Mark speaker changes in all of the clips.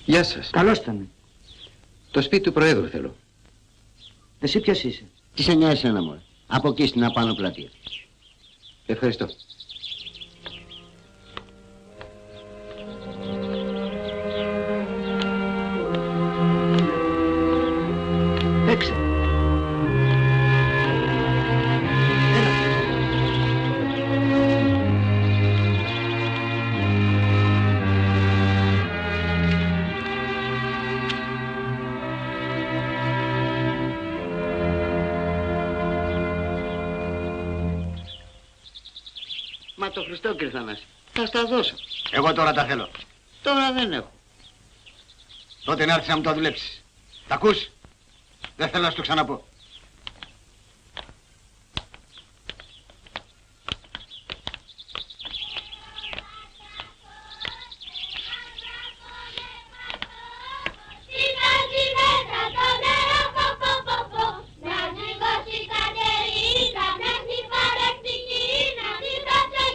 Speaker 1: Γεια σας.
Speaker 2: Καλώς ήταν.
Speaker 1: Το σπίτι του Προέδρου θέλω.
Speaker 2: Εσύ ποιος είσαι?
Speaker 3: Τις 9 εσένα μωρέ. Από εκεί στην απάνω πλατεία.
Speaker 1: Ευχαριστώ.
Speaker 2: Παίξε.
Speaker 3: Μα το Χριστό κύριε Θανάση. Θα στα δώσω.
Speaker 4: Εγώ τώρα τα θέλω.
Speaker 3: Τώρα δεν έχω.
Speaker 4: Τότε να έρθεις να μου το δουλέψεις. Τα ακούς? Δεν θέλω να σου το ξαναπώ.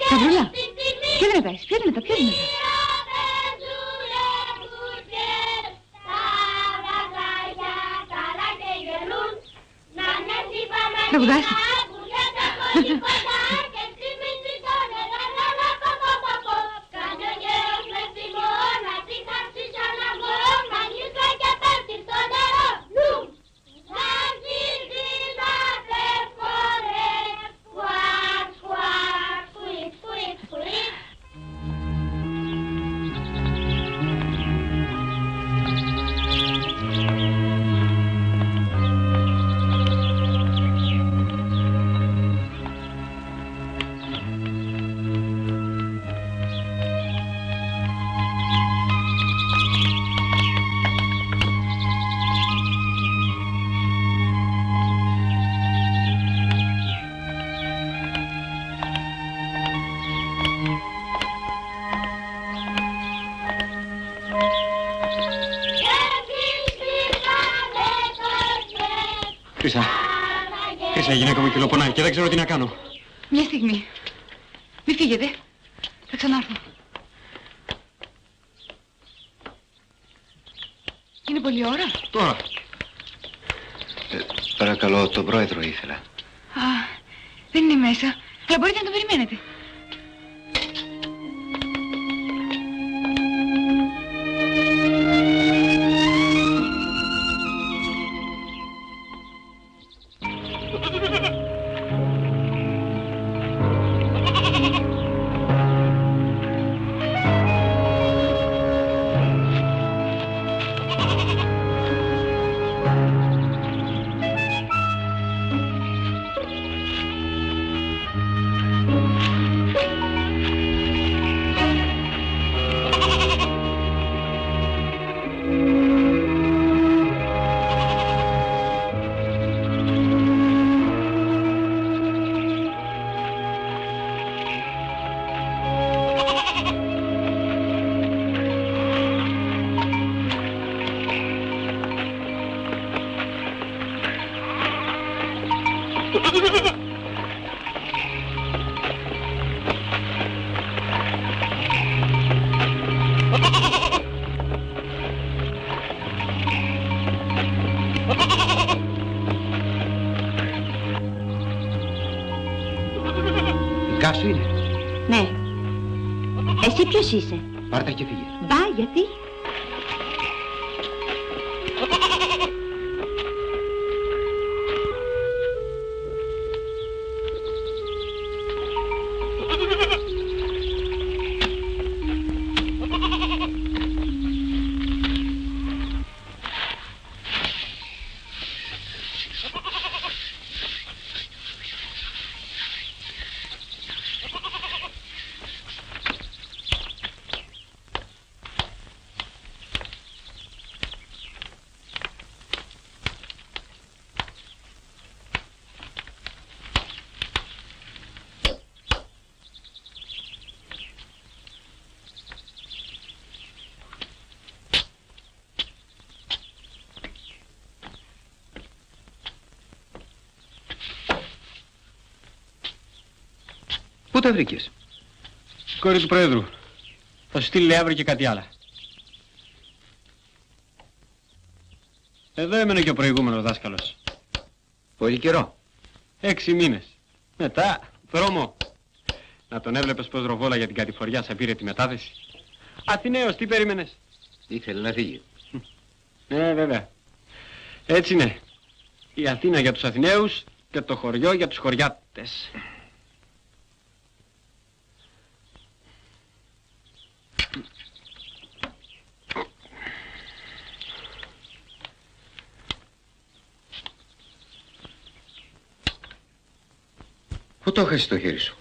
Speaker 5: Σταυρούλα, ποια δυνατά, ποια δυνατά, ποια δυνατά. Τραγουδάστε.
Speaker 1: Χρύσα, η γυναίκα μου κυλοπονάει και δεν ξέρω τι να κάνω.
Speaker 5: Μια στιγμή. Μη φύγετε. Θα ξανάρθω. Είναι πολλή ώρα?
Speaker 1: Τώρα. Παρακαλώ, τον Πρόεδρο ήθελα.
Speaker 5: Α, δεν είναι μέσα. Αλλά μπορείτε να τον περιμένετε.
Speaker 1: Δικά σου είναι?
Speaker 6: Ναι. Εσύ ποιος είσαι?
Speaker 1: Πάρτα και φύγε.
Speaker 6: Μπα, γιατί?
Speaker 1: Πού τα βρήκες?
Speaker 7: Κόρη του Προέδρου. Θα σου στείλει αύριο και κάτι άλλο.
Speaker 1: Εδώ έμενε και ο προηγούμενος δάσκαλος.
Speaker 2: Πολύ καιρό.
Speaker 1: 6 μήνες. Μετά, δρόμο. Να τον έβλεπες πως ροβόλα για την κατηφοριά σαν πήρε τη μετάθεση. Αθηναίος, τι περίμενες?
Speaker 2: Ήθελε να φύγει.
Speaker 1: Ναι, βέβαια. Έτσι είναι. Η Αθήνα για τους Αθηναίους και το χωριό για τους χωριάτες.
Speaker 2: Πού το έχασες στο χέρι σου?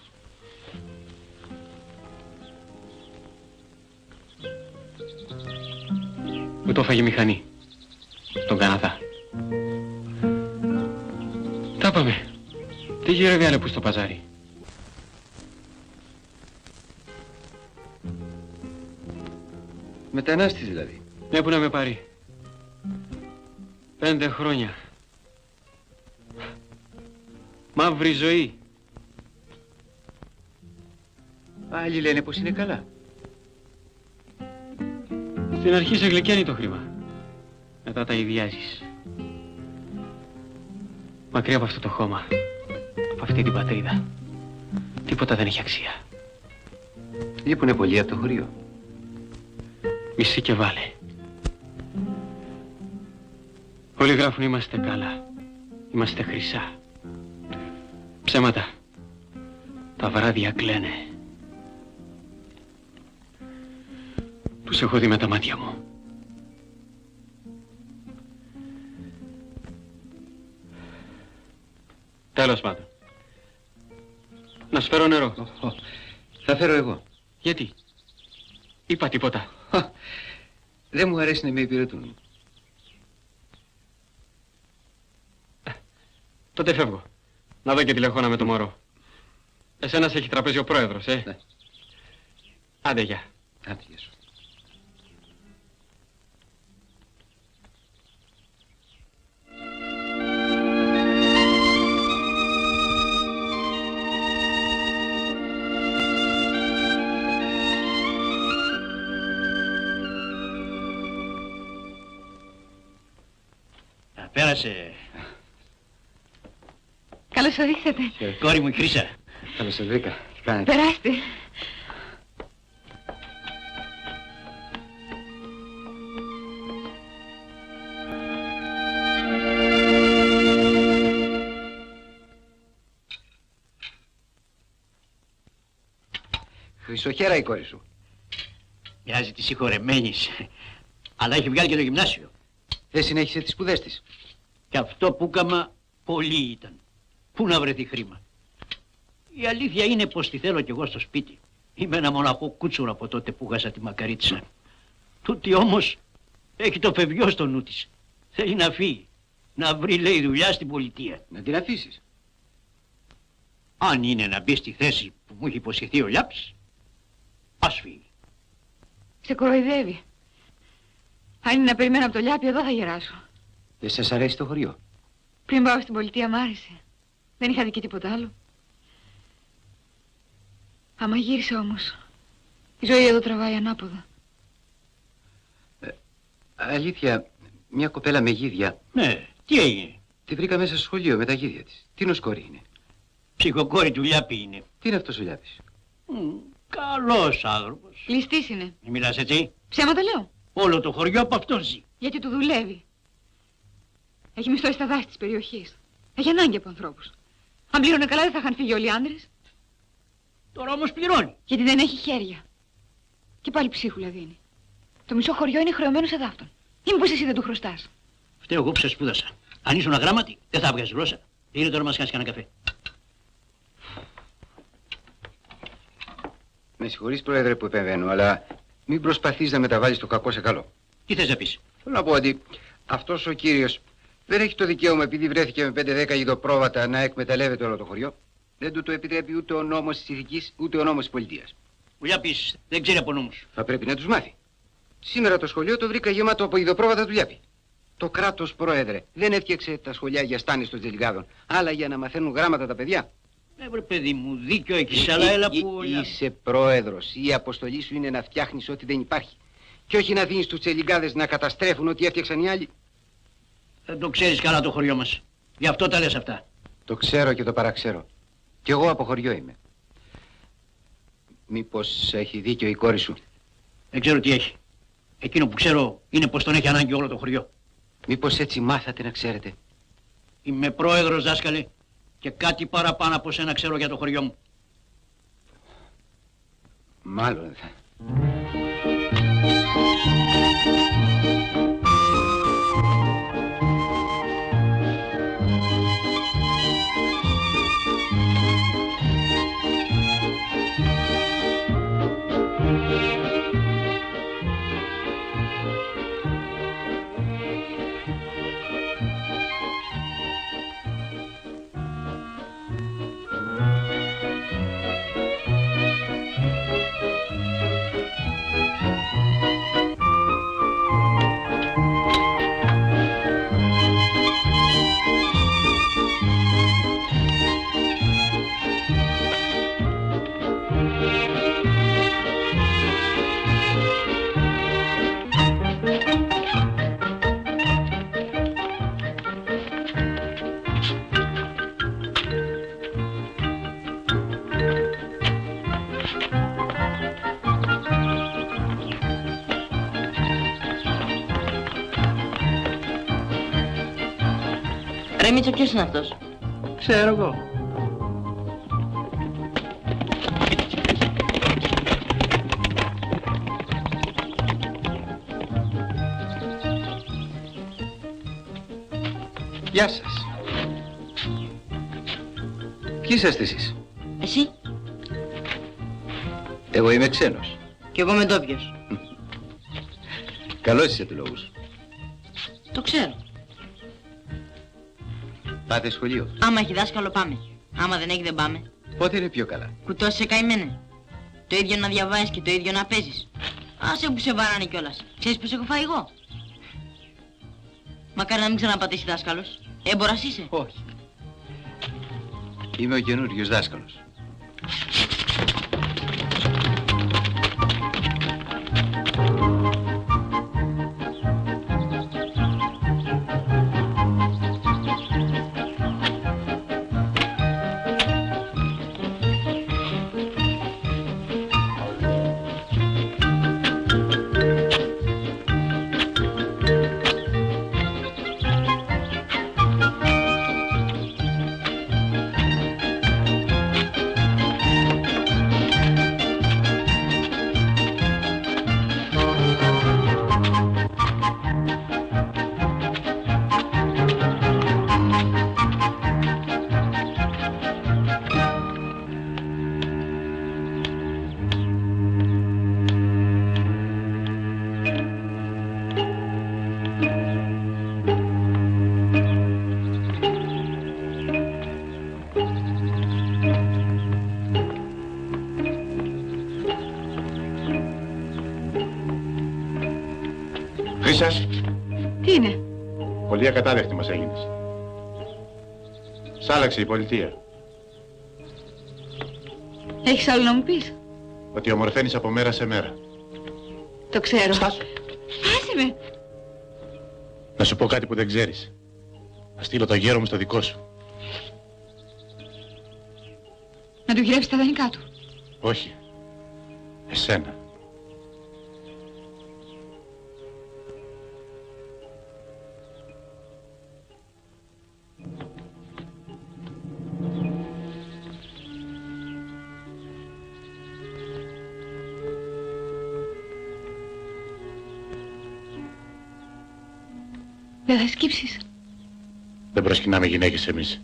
Speaker 1: Μου το έφαγε μηχανή. Στον Καναδά. Τα πάμε. Τι γύρευε άλλα που στο παζάρι.
Speaker 2: Μετανάστης δηλαδή.
Speaker 1: Ναι, που να με πάρει. 5 χρόνια. Μαύρη ζωή.
Speaker 2: Άλλοι λένε πως είναι καλά.
Speaker 1: Στην αρχή σε γλυκαίνει το χρήμα. Μετά τα ιδιάζεις. Μακριά από αυτό το χώμα. Από αυτή την πατρίδα. Τίποτα δεν έχει αξία.
Speaker 2: Λείπουνε πολύ από το χωριό.
Speaker 1: Μισή και βάλε. Όλοι γράφουν είμαστε καλά. Είμαστε χρυσά. Ψέματα. Τα βράδια κλαίνε. Τους έχω δει με τα μάτια μου. Τέλος πάντων. Να σου φέρω νερό.
Speaker 2: Θα φέρω εγώ.
Speaker 1: Γιατί? Είπα τίποτα.
Speaker 2: Δεν μου αρέσει να με υπηρετούν.
Speaker 1: Τότε φεύγω. Να δω και τη λεχόνα με το μωρό. Εσένα σε έχει τραπέζι ο πρόεδρος,
Speaker 2: Ναι.
Speaker 1: Άντε, γεια.
Speaker 2: Άντε, γεια σου.
Speaker 3: Πέρασε,
Speaker 5: Καλώς ορίσατε.
Speaker 3: κόρη μου η Χρύσα.
Speaker 2: Καλώς σας βρήκα. Τι κάνετε?
Speaker 5: Περάστε.
Speaker 2: Χρυσοχέρα η κόρη σου.
Speaker 3: Μοιάζει τη συγχωρεμένης, αλλά έχει βγάλει και το γυμνάσιο.
Speaker 2: Δεν συνέχισε τις σπουδές της.
Speaker 3: Και αυτό που έκαμα πολύ ήταν. Πού να βρεθεί χρήμα. Η αλήθεια είναι πως τη θέλω κι εγώ στο σπίτι. Είμαι ένα μοναχό κούτσουρο από τότε που γάσα τη μακαρίτσα. Τούτη όμως έχει το φευγιό στο νου της. Θέλει να φύγει. Να βρει, λέει, δουλειά στην πολιτεία.
Speaker 2: Να την αφήσεις.
Speaker 3: Αν είναι να μπει στη θέση που μου έχει υποσχεθεί ο Λιάπης, ας φύγει.
Speaker 5: Σε κοροϊδεύει. Αν είναι να περιμένω από το Λιάπη, εδώ θα γεράσω.
Speaker 2: Δεν σας αρέσει το χωριό?
Speaker 5: Πριν πάω στην πολιτεία μ' άρεσε. Δεν είχα δει και τίποτα άλλο. Άμα γύρισε όμως. Η ζωή εδώ τραβάει ανάποδα.
Speaker 2: Αλήθεια, μια κοπέλα με γίδια.
Speaker 3: Ναι, τι έγινε.
Speaker 2: Τη βρήκα μέσα στο σχολείο με τα γίδια της. Τι νοσκόρη είναι?
Speaker 3: Ψυχοκόρη του Λιάπη είναι.
Speaker 2: Τι είναι αυτός ο Λιάπης?
Speaker 3: Καλός άνθρωπος.
Speaker 5: Ληστής είναι.
Speaker 3: Μη μιλάς έτσι.
Speaker 5: Ψέματα λέω.
Speaker 3: Όλο το χωριό από αυτόν ζει.
Speaker 5: Γιατί του δουλεύει. Έχει μισθώσει στα δάση της περιοχής. Έχει ανάγκη από ανθρώπους. Αν πλήρωνε καλά δεν θα είχαν φύγει όλοι οι άντρες.
Speaker 3: Τώρα όμως πληρώνει.
Speaker 5: Γιατί δεν έχει χέρια. Και πάλι ψίχουλα δίνει. Το μισό χωριό είναι χρεωμένο σε δάφτον. Ή μήπως εσύ δεν του χρωστάς?
Speaker 3: Φταίω εγώ που σε σπούδασα. Αν ήσουν αγράμματη, δεν θα βγάζεις γλώσσα. Είναι τώρα να μας κάνεις κανένα καφέ.
Speaker 2: Με συγχωρείς, Πρόεδρε, που επεμβαίνω, αλλά μην προσπαθείς να μεταβάλεις το κακό σε καλό.
Speaker 3: Τι θες να πεις?
Speaker 2: Θέλω να πω ότι αυτός ο κύριος δεν έχει το δικαίωμα, επειδή βρέθηκε με 5-10 ειδοπρόβατα, να εκμεταλλεύεται όλο το χωριό. Δεν του το επιτρέπει ούτε ο νόμος της ηθικής, ούτε ο νόμος της πολιτείας.
Speaker 3: Ο Λιάπης δεν ξέρει από νόμους.
Speaker 2: Θα πρέπει να τους μάθει. Σήμερα το σχολείο το βρήκα γεμάτο από ειδοπρόβατα του Λιάπη. Το κράτος, Πρόεδρε, δεν έφτιαξε τα σχολεία για στάνες των τζελιγάδων, αλλά για να μαθαίνουν γράμματα τα παιδιά.
Speaker 3: Βρε παιδί μου, δίκιο έχεις, αλλά έλα που...
Speaker 2: Είσαι πρόεδρος. Η αποστολή σου είναι να φτιάχνεις ό,τι δεν υπάρχει. Και όχι να δίνεις τους τσελιγκάδες να καταστρέφουν ό,τι έφτιαξαν οι άλλοι.
Speaker 3: Δεν το ξέρεις καλά το χωριό μας. Γι' αυτό τα λες αυτά.
Speaker 2: Το ξέρω και το παραξέρω. Κι εγώ από χωριό είμαι. Μήπως έχει δίκιο η κόρη σου?
Speaker 3: Δεν ξέρω τι έχει. Εκείνο που ξέρω είναι πως τον έχει ανάγκη όλο το χωριό.
Speaker 2: Μήπως έτσι μάθατε να ξέρετε?
Speaker 3: Είμαι πρόεδρος, δάσκαλε, και κάτι παραπάνω από σένα ξέρω για το χωριό μου.
Speaker 2: Μάλλον θα...
Speaker 6: Ρε Μίτσο, ποιος είναι αυτός?
Speaker 3: Ξέρω εγώ.
Speaker 2: Γεια σας. Ποιοι είσαστε εσείς?
Speaker 6: Εσύ?
Speaker 2: Εγώ είμαι ξένος.
Speaker 6: Κι εγώ είμαι ντόπιος.
Speaker 2: Καλώς είσαι του λόγου σου.
Speaker 6: Το ξέρω.
Speaker 2: Πάτε σχολείο?
Speaker 6: Άμα έχει δάσκαλο πάμε. Άμα δεν έχει δεν πάμε.
Speaker 2: Πότε είναι πιο καλά?
Speaker 6: Κουτός σε καημένε. Το ίδιο να διαβάζεις και το ίδιο να παίζεις. Άσε που σε βάρανε κιόλας. Ξέρεις πως έχω φάει εγώ? Μακάρι να μην ξαναπατήσει δάσκαλος. Έμπορας είσαι?
Speaker 2: Όχι. Είμαι ο καινούριος δάσκαλος.
Speaker 7: Σας.
Speaker 5: Τι είναι?
Speaker 7: Πολύ ακατάδεχτη μας έγινες. Σ' άλλαξε η πολιτεία.
Speaker 5: Έχεις άλλο να μου πεις?
Speaker 7: Ότι ομορφαίνεις από μέρα σε μέρα.
Speaker 5: Το ξέρω.
Speaker 7: Στάσου.
Speaker 5: Άσε με.
Speaker 7: Να σου πω κάτι που δεν ξέρεις. Να στείλω το γέρο μου στο δικό σου.
Speaker 5: Να του γυρεύεις τα δανεικά του?
Speaker 7: Όχι. Εσένα.
Speaker 5: Δεν θα σκύψεις?
Speaker 7: Δεν προσκυνάμε γυναίκες εμείς.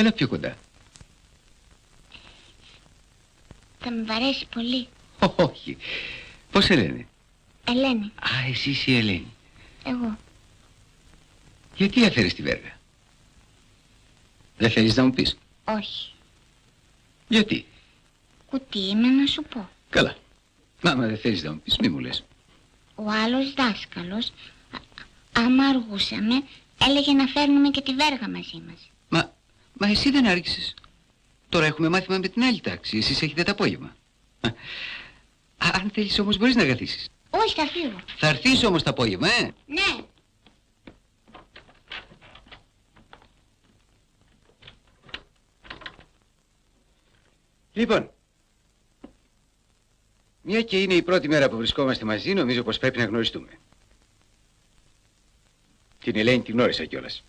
Speaker 2: Έλα πιο κοντά.
Speaker 8: Θα με βαρέσει πολύ.
Speaker 2: Όχι. Πώς σε λένε?
Speaker 8: Ελένη.
Speaker 2: Α, εσύ είσαι η Ελένη.
Speaker 8: Εγώ.
Speaker 2: Γιατί έφερες τη βέργα? Δεν θέλεις να μου πεις?
Speaker 8: Όχι.
Speaker 2: Γιατί?
Speaker 8: Κουτί είμαι να σου πω.
Speaker 2: Καλά. Άμα δεν θέλεις να μου πεις, μη μου λες.
Speaker 8: Ο άλλος δάσκαλος, άμα αργούσαμε, έλεγε να φέρνουμε και τη βέργα μαζί μας.
Speaker 2: Μα εσύ δεν άργησες. Τώρα έχουμε μάθημα με την άλλη τάξη. Εσείς έχετε το απόγευμα. Αν θέλεις όμως μπορείς να καθίσεις.
Speaker 8: Όχι, θα φύγω.
Speaker 2: Θα έρθεις όμως το απόγευμα,
Speaker 8: Ναι.
Speaker 2: Λοιπόν, μια και είναι η πρώτη μέρα που βρισκόμαστε μαζί, νομίζω πως πρέπει να γνωριστούμε. Την Ελένη την γνώρισα κιόλας.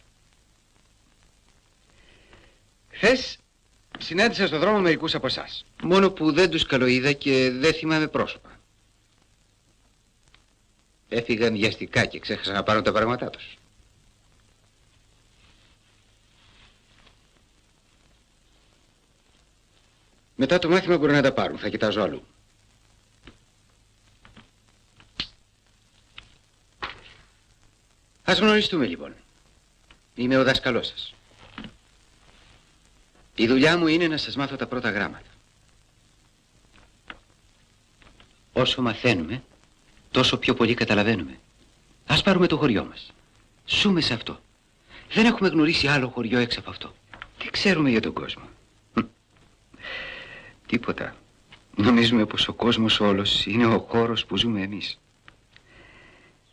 Speaker 2: Χθες συνάντησα στον δρόμο μερικούς από εσάς. Μόνο που δεν τους καλοείδα και δεν θυμάμαι πρόσωπα. Έφυγαν βιαστικά και ξέχασαν να πάρουν τα πράγματά τους. Μετά το μάθημα μπορεί να τα πάρουν, θα κοιτάζω αλλού. Ας γνωριστούμε λοιπόν. Είμαι ο δάσκαλός σας. Η δουλειά μου είναι να σας μάθω τα πρώτα γράμματα. Όσο μαθαίνουμε, τόσο πιο πολύ καταλαβαίνουμε. Ας πάρουμε το χωριό μας. Ζούμε σε αυτό. Δεν έχουμε γνωρίσει άλλο χωριό έξω από αυτό. Τι ξέρουμε για τον κόσμο? Τίποτα. Νομίζουμε πως ο κόσμος όλος είναι ο χώρος που ζούμε εμείς.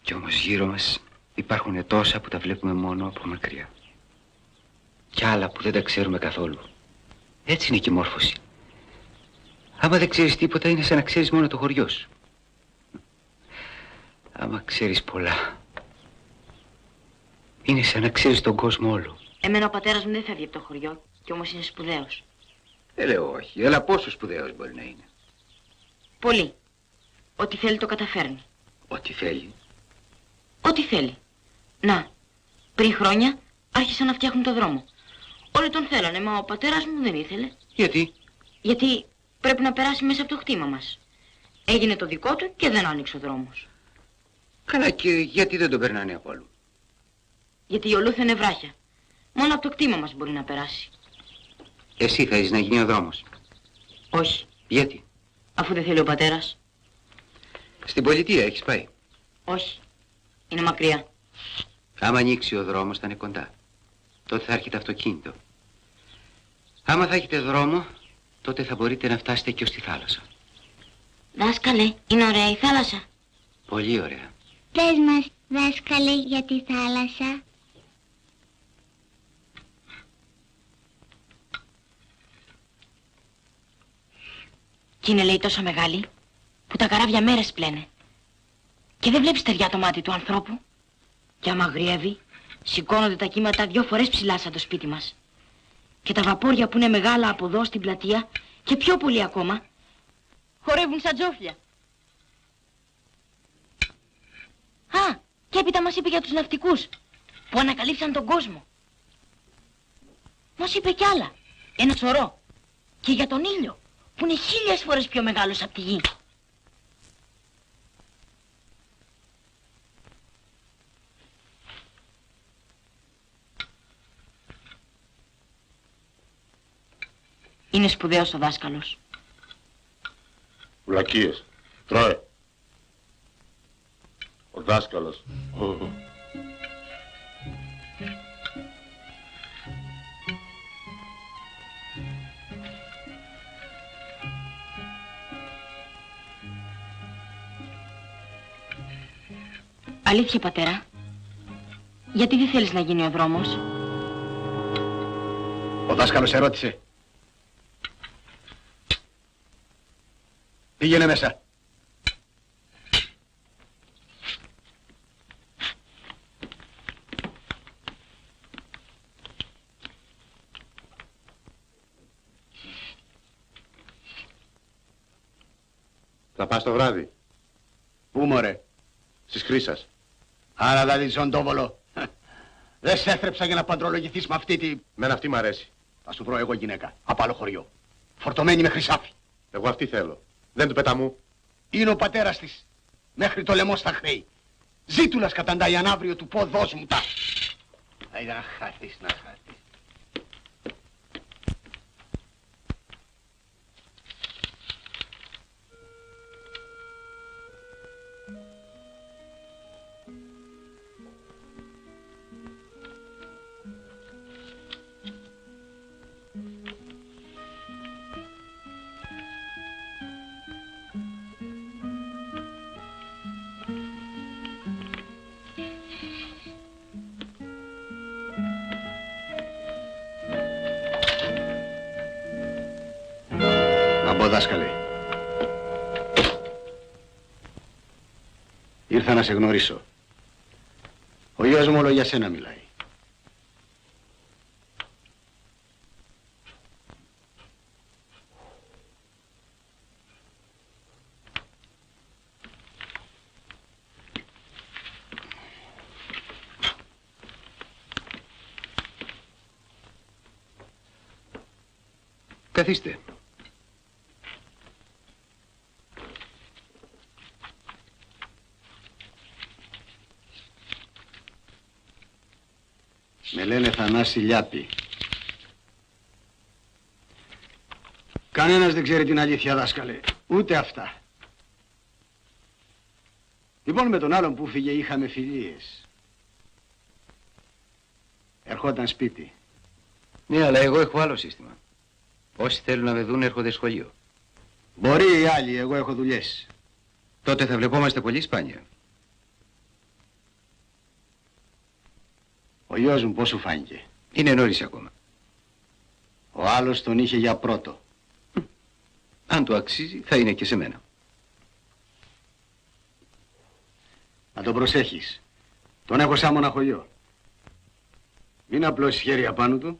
Speaker 2: Κι όμως γύρω μας υπάρχουν τόσα που τα βλέπουμε μόνο από μακριά. Κι άλλα που δεν τα ξέρουμε καθόλου. Έτσι είναι και η μόρφωση. Άμα δεν ξέρεις τίποτα είναι σαν να ξέρεις μόνο το χωριό σου. Άμα ξέρεις πολλά, είναι σαν να ξέρεις τον κόσμο όλο.
Speaker 6: Εμένα ο πατέρας μου δεν φεύγει από το χωριό, κι όμως είναι σπουδαίος.
Speaker 2: Δεν λέω όχι, αλλά πόσο σπουδαίος μπορεί να είναι?
Speaker 6: Πολύ. Ό,τι θέλει το καταφέρνει.
Speaker 2: Ό,τι θέλει?
Speaker 6: Ό,τι θέλει. Να, πριν χρόνια άρχισαν να φτιάχνουν το δρόμο. Όλοι τον θέλανε, μα ο πατέρας μου δεν ήθελε.
Speaker 2: Γιατί?
Speaker 6: Γιατί πρέπει να περάσει μέσα από το κτήμα μας. Έγινε το δικό του και δεν άνοιξε ο δρόμος.
Speaker 2: Καλά, και γιατί δεν τον περνάνε από αλλού?
Speaker 6: Γιατί η ολούθεν είναι βράχια. Μόνο από το κτήμα μας μπορεί να περάσει.
Speaker 2: Εσύ θα να γίνει ο δρόμος?
Speaker 6: Όχι.
Speaker 2: Γιατί?
Speaker 6: Αφού δεν θέλει ο πατέρας.
Speaker 2: Στην πολιτεία έχεις πάει?
Speaker 6: Όχι. Είναι μακριά.
Speaker 2: Άμα ανοίξει ο δρόμος θα είναι κοντά. Τότε θα έρχεται αυτοκίνητο. Άμα θα έχετε δρόμο, τότε θα μπορείτε να φτάσετε και ως τη θάλασσα.
Speaker 8: Δάσκαλε, είναι ωραία η θάλασσα?
Speaker 2: Πολύ ωραία.
Speaker 8: Πες μας, δάσκαλε, για τη θάλασσα.
Speaker 6: Κι είναι, λέει, τόσο μεγάλη που τα καράβια μέρες πλένε. Και δεν βλέπεις στεριά το μάτι του ανθρώπου. Και άμα αγριεύει, σηκώνονται τα κύματα 2 φορές ψηλά σαν το σπίτι μας. Και τα βαπόρια που είναι μεγάλα από εδώ στην πλατεία και πιο πολύ ακόμα, χορεύουν σαν τζόφλια. Α, και έπειτα μας είπε για τους ναυτικούς που ανακαλύψαν τον κόσμο. Μας είπε κι άλλα, ένα σωρό. Και για τον ήλιο που είναι 1000 φορές πιο μεγάλος από τη γη. Είναι σπουδαίος ο δάσκαλος.
Speaker 7: Βλακίες. Τρώε. Ο δάσκαλος.
Speaker 6: Αλήθεια, πατέρα. Γιατί δεν θέλεις να γίνει ο δρόμος?
Speaker 4: Ο δάσκαλος ερώτησε. Πήγαινε μέσα.
Speaker 7: Θα πας το βράδυ.
Speaker 4: Πού μωρέ?
Speaker 7: Στις Χρύσας.
Speaker 4: Άρα δηλαδή ζωντόβολο. Δεν σε έθρεψα για να παντρολογηθείς με αυτή τη...
Speaker 7: Μεν αυτή μ' αρέσει.
Speaker 4: Θα σου βρω εγώ γυναίκα, από άλλο χωριό. Φορτωμένη με χρυσάφι.
Speaker 7: Εγώ αυτή θέλω. Δεν του πέτα μου.
Speaker 4: Είναι ο πατέρας της. Μέχρι το λαιμό στα χρέη. Ζήτουλας καταντάει ανάβριο του πω, δώσ' μου τα. Άιντε να χαθείς, να χαθείς. Δάσκαλε, ήρθα να σε γνωρίσω. Ο γιος μου όλο για σένα μιλάει.
Speaker 2: Καθίστε.
Speaker 4: Με λένε Θανάση Λιάπη. Κανένας δεν ξέρει την αλήθεια, δάσκαλε. Ούτε αυτά. Λοιπόν, με τον άλλον που φύγε είχαμε φιλίες. Ερχόταν σπίτι.
Speaker 2: Ναι, αλλά εγώ έχω άλλο σύστημα. Όσοι θέλουν να με δουν έρχονται σχολείο.
Speaker 4: Μπορεί οι άλλοι, εγώ έχω δουλειές.
Speaker 2: Τότε θα βλεπόμαστε πολύ σπάνια.
Speaker 4: Ο γιος μου πώς σου φάνηκε?
Speaker 2: Είναι νωρίς ακόμα.
Speaker 4: Ο άλλος τον είχε για πρώτο.
Speaker 2: Αν του αξίζει θα είναι και σε μένα.
Speaker 4: Να τον προσέχεις. Τον έχω σαν μοναχογιό. Μην απλώσεις χέρι απάνω του.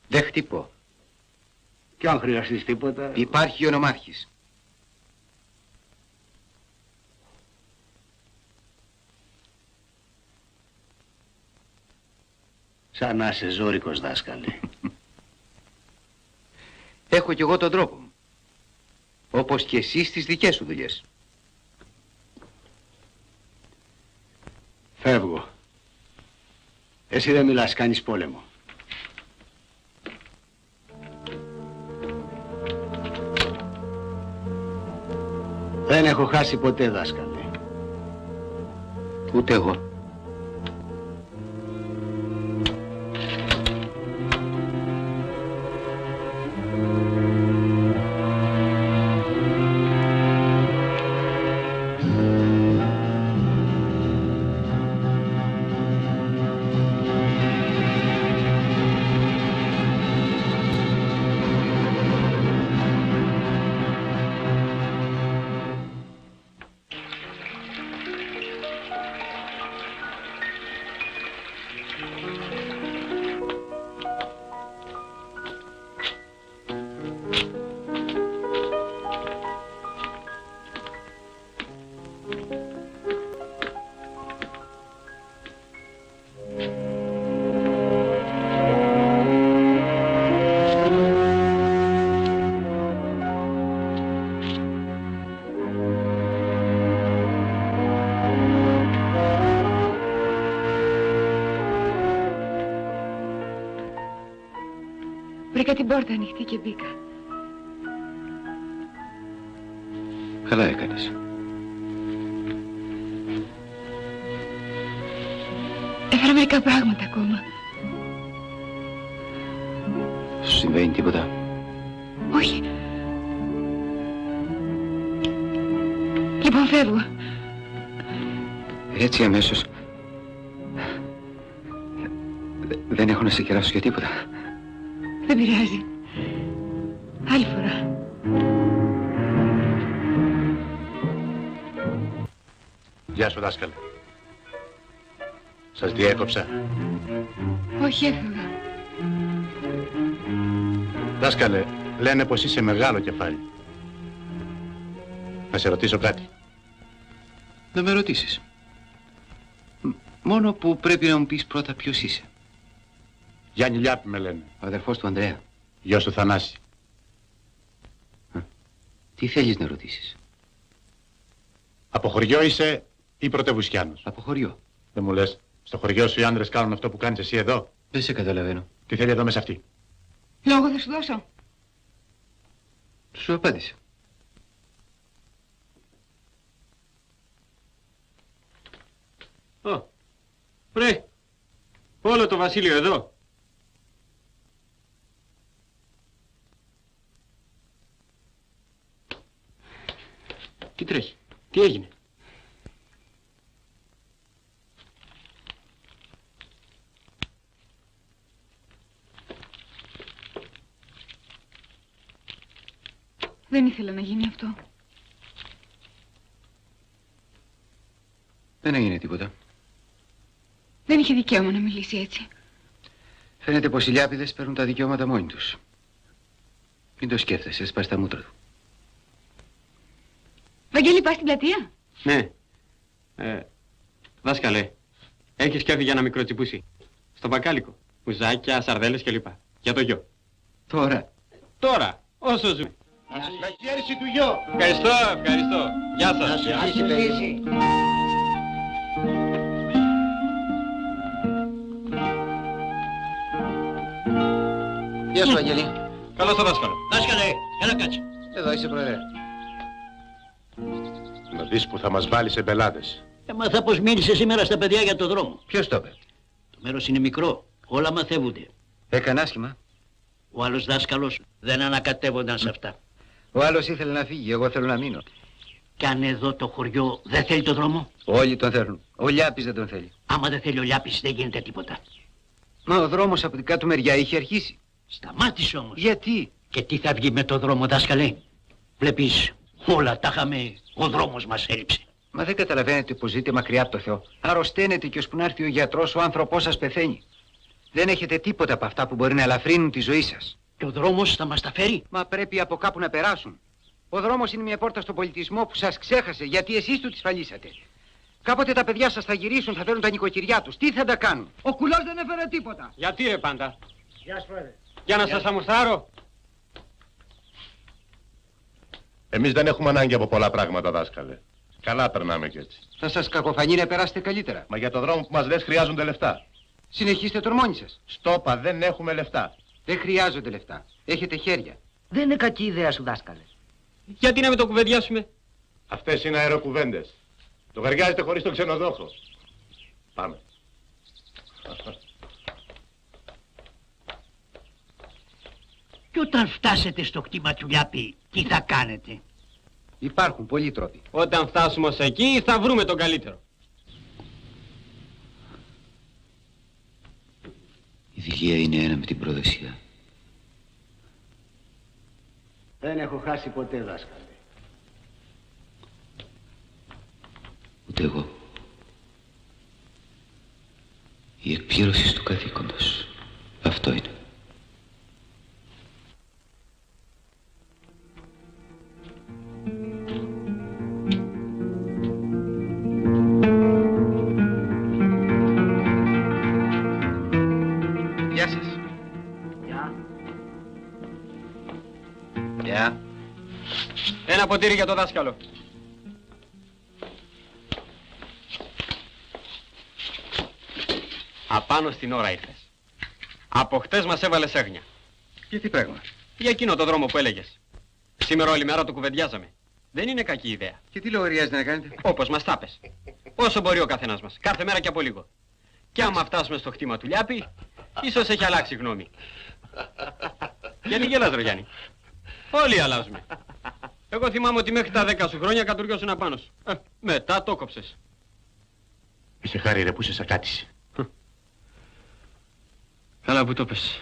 Speaker 2: Δεν χτυπώ.
Speaker 4: Και αν χρειαστείς τίποτα...
Speaker 2: Υπάρχει ο νομάρχης.
Speaker 4: Σαν να είσαι ζώρικος, δάσκαλε.
Speaker 2: Έχω κι εγώ τον τρόπο μου. Όπως και εσύ στις δικές σου δουλειές.
Speaker 4: Φεύγω. Εσύ δεν μιλάς, κάνεις πόλεμο. Δεν έχω χάσει ποτέ, δάσκαλε.
Speaker 2: Ούτε εγώ.
Speaker 5: Βρήκα την πόρτα ανοιχτή και μπήκα.
Speaker 2: Καλά έκανες.
Speaker 5: Έφερα μερικά πράγματα ακόμα.
Speaker 2: Σου συμβαίνει τίποτα?
Speaker 5: Όχι. Λοιπόν, φεύγω.
Speaker 2: Έτσι αμέσως. Δεν έχω να σε κεράσω για τίποτα.
Speaker 5: Δεν πειράζει. Άλλη φορά.
Speaker 7: Γεια σου, δάσκαλε. Σας διέκοψα?
Speaker 5: Όχι, έφευγα.
Speaker 7: Δάσκαλε, λένε πως είσαι μεγάλο κεφάλι. Να σε ρωτήσω κάτι?
Speaker 2: Να με ρωτήσεις. Μόνο που πρέπει να μου πεις πρώτα ποιος είσαι.
Speaker 7: Γιάννη Λιάπη με λένε.
Speaker 2: Ο αδερφός του Ανδρέα.
Speaker 7: Γιος του Θανάση.
Speaker 2: Τι θέλεις να ρωτήσεις?
Speaker 7: Από χωριό είσαι ή πρωτευουσιάνος?
Speaker 2: Από χωριό.
Speaker 7: Δεν μου λες, στο χωριό σου οι άντρες κάνουν αυτό που κάνεις εσύ εδώ?
Speaker 2: Δεν σε καταλαβαίνω.
Speaker 7: Τι θέλει εδώ μέσα αυτή?
Speaker 5: Λόγο θα σου δώσω.
Speaker 2: Σου απάντησα.
Speaker 1: Ω, βρε, όλο το βασίλειο εδώ. Τι τρέχει, τι έγινε?
Speaker 5: Δεν ήθελα να γίνει αυτό.
Speaker 2: Δεν έγινε τίποτα.
Speaker 5: Δεν είχε δικαίωμα να μιλήσει έτσι.
Speaker 2: Φαίνεται πως οι Λιάπηδες παίρνουν τα δικαιώματα μόνοι τους. Μην το σκέφτεσαι, σπάς τα μούτρα του.
Speaker 5: Βαγγέλη, πας στην πλατεία?
Speaker 1: Ναι. Δάσκαλε, έχεις κέρδη για ένα μικρό τσιπούσι. Στο μπακάλικο. Ουζάκια, σαρδέλες κλπ. Για το γιο.
Speaker 2: Τώρα.
Speaker 1: Τώρα, όσο ζούμε.
Speaker 4: Να χαίρεση του γιο.
Speaker 1: Ευχαριστώ, ευχαριστώ. Γεια σας.
Speaker 2: Γεια σου, Βαγγέλη.
Speaker 1: Καλώς το δάσκαλο.
Speaker 3: Δάσκαλε, έλα κάτσε.
Speaker 2: Εδώ είσαι, πρόεδρε.
Speaker 7: Να δεις που θα μας βάλει σε μπελάδες.
Speaker 3: Έμαθα πως μίλησε σήμερα στα παιδιά για το δρόμο.
Speaker 2: Ποιος το είπε?
Speaker 3: Το μέρος είναι μικρό, όλα μαθεύονται.
Speaker 2: Έκανε άσχημα.
Speaker 3: Ο άλλος δάσκαλος δεν ανακατεύονταν σε αυτά.
Speaker 2: Ο άλλος ήθελε να φύγει, εγώ θέλω να μείνω.
Speaker 3: Κι αν εδώ το χωριό δεν θέλει το δρόμο,
Speaker 2: Όλοι τον θέλουν. Ο Λιάπης δεν τον θέλει.
Speaker 3: άμα δεν θέλει ο Λιάπης δεν γίνεται τίποτα.
Speaker 2: Μα ο δρόμος από την κάτω μεριά είχε αρχίσει.
Speaker 3: Σταμάτησε όμως.
Speaker 2: Γιατί?
Speaker 3: Και τι θα βγει με το δρόμο, δάσκαλε? Βλέπεις, όλα τα είχαμε, ο δρόμος μας έλειψε.
Speaker 2: Μα δεν καταλαβαίνετε πως ζείτε μακριά από το Θεό. Αρρωσταίνετε και ώσπου να έρθει ο γιατρός, ο άνθρωπός σας πεθαίνει. Δεν έχετε τίποτα από αυτά που μπορεί να ελαφρύνουν τη ζωή σας.
Speaker 3: Και ο δρόμος θα μας τα φέρει.
Speaker 2: Μα πρέπει από κάπου να περάσουν. Ο δρόμος είναι μια πόρτα στον πολιτισμό που σας ξέχασε γιατί εσείς του τη σφαλίσατε. Κάποτε τα παιδιά σας θα γυρίσουν, θα φέρουν τα νοικοκυριά τους. Τι θα τα κάνουν?
Speaker 4: Ο κουλός δεν έφερε τίποτα.
Speaker 1: Γιατί ρε πάντα?
Speaker 3: Γεια σου, πρόεδρε.
Speaker 1: Για να σας αμουστάρω.
Speaker 7: Εμείς δεν έχουμε ανάγκη από πολλά πράγματα, δάσκαλε. Καλά περνάμε κι έτσι.
Speaker 2: Θα σας κακοφανεί να περάσετε καλύτερα.
Speaker 7: Μα για το δρόμο που μας λες χρειάζονται λεφτά.
Speaker 2: Συνεχίστε τον μόνοι σας.
Speaker 7: Στόπα, δεν έχουμε λεφτά.
Speaker 2: Δεν χρειάζονται λεφτά. Έχετε χέρια.
Speaker 9: Δεν είναι κακή ιδέα σου, δάσκαλε.
Speaker 1: Γιατί να μην το κουβεντιάσουμε?
Speaker 7: Αυτές είναι αεροκουβέντες. Το γαριάζετε χωρίς τον ξενοδόχο. Πάμε.
Speaker 3: Και όταν φτάσετε στο κτήμα του Λιάπη, τι θα κάνετε?
Speaker 2: Υπάρχουν πολλοί τρόποι.
Speaker 1: Όταν φτάσουμε ως εκεί θα βρούμε τον καλύτερο.
Speaker 2: Η Δηλία είναι ένα με την προδοσία.
Speaker 4: Δεν έχω χάσει ποτέ, δάσκαλε.
Speaker 2: Ούτε εγώ. Η εκπλήρωση του καθήκοντος. Αυτό είναι. Γεια σας.
Speaker 9: Γεια.
Speaker 2: Γεια.
Speaker 1: Ένα ποτήρι για το δάσκαλο. Απάνω στην ώρα ήρθες. Από χτες μας έβαλες έγνοια.
Speaker 2: Και τι πράγμα?
Speaker 1: Για εκείνο το δρόμο που έλεγες. Σήμερα όλη μέρα το κουβεντιάζαμε. Δεν είναι κακή ιδέα.
Speaker 2: Και τι λογαριάζετε να κάνετε?
Speaker 1: Όπως μας τα πες. Όσο μπορεί ο καθένας μας. Κάθε μέρα και από λίγο. Και άμα φτάσουμε στο χτήμα του Λιάπη, ίσως έχει αλλάξει γνώμη. Γιατί γελάς ρε Γιάννη? Όλοι αλλάζουμε. Εγώ θυμάμαι ότι μέχρι τα 10 σου χρόνια κατουργιώσουν απάνω σου. Μετά το κόψες.
Speaker 7: Είσαι χάρη ρε που σε σακάτησε.
Speaker 1: Καλά που το πες.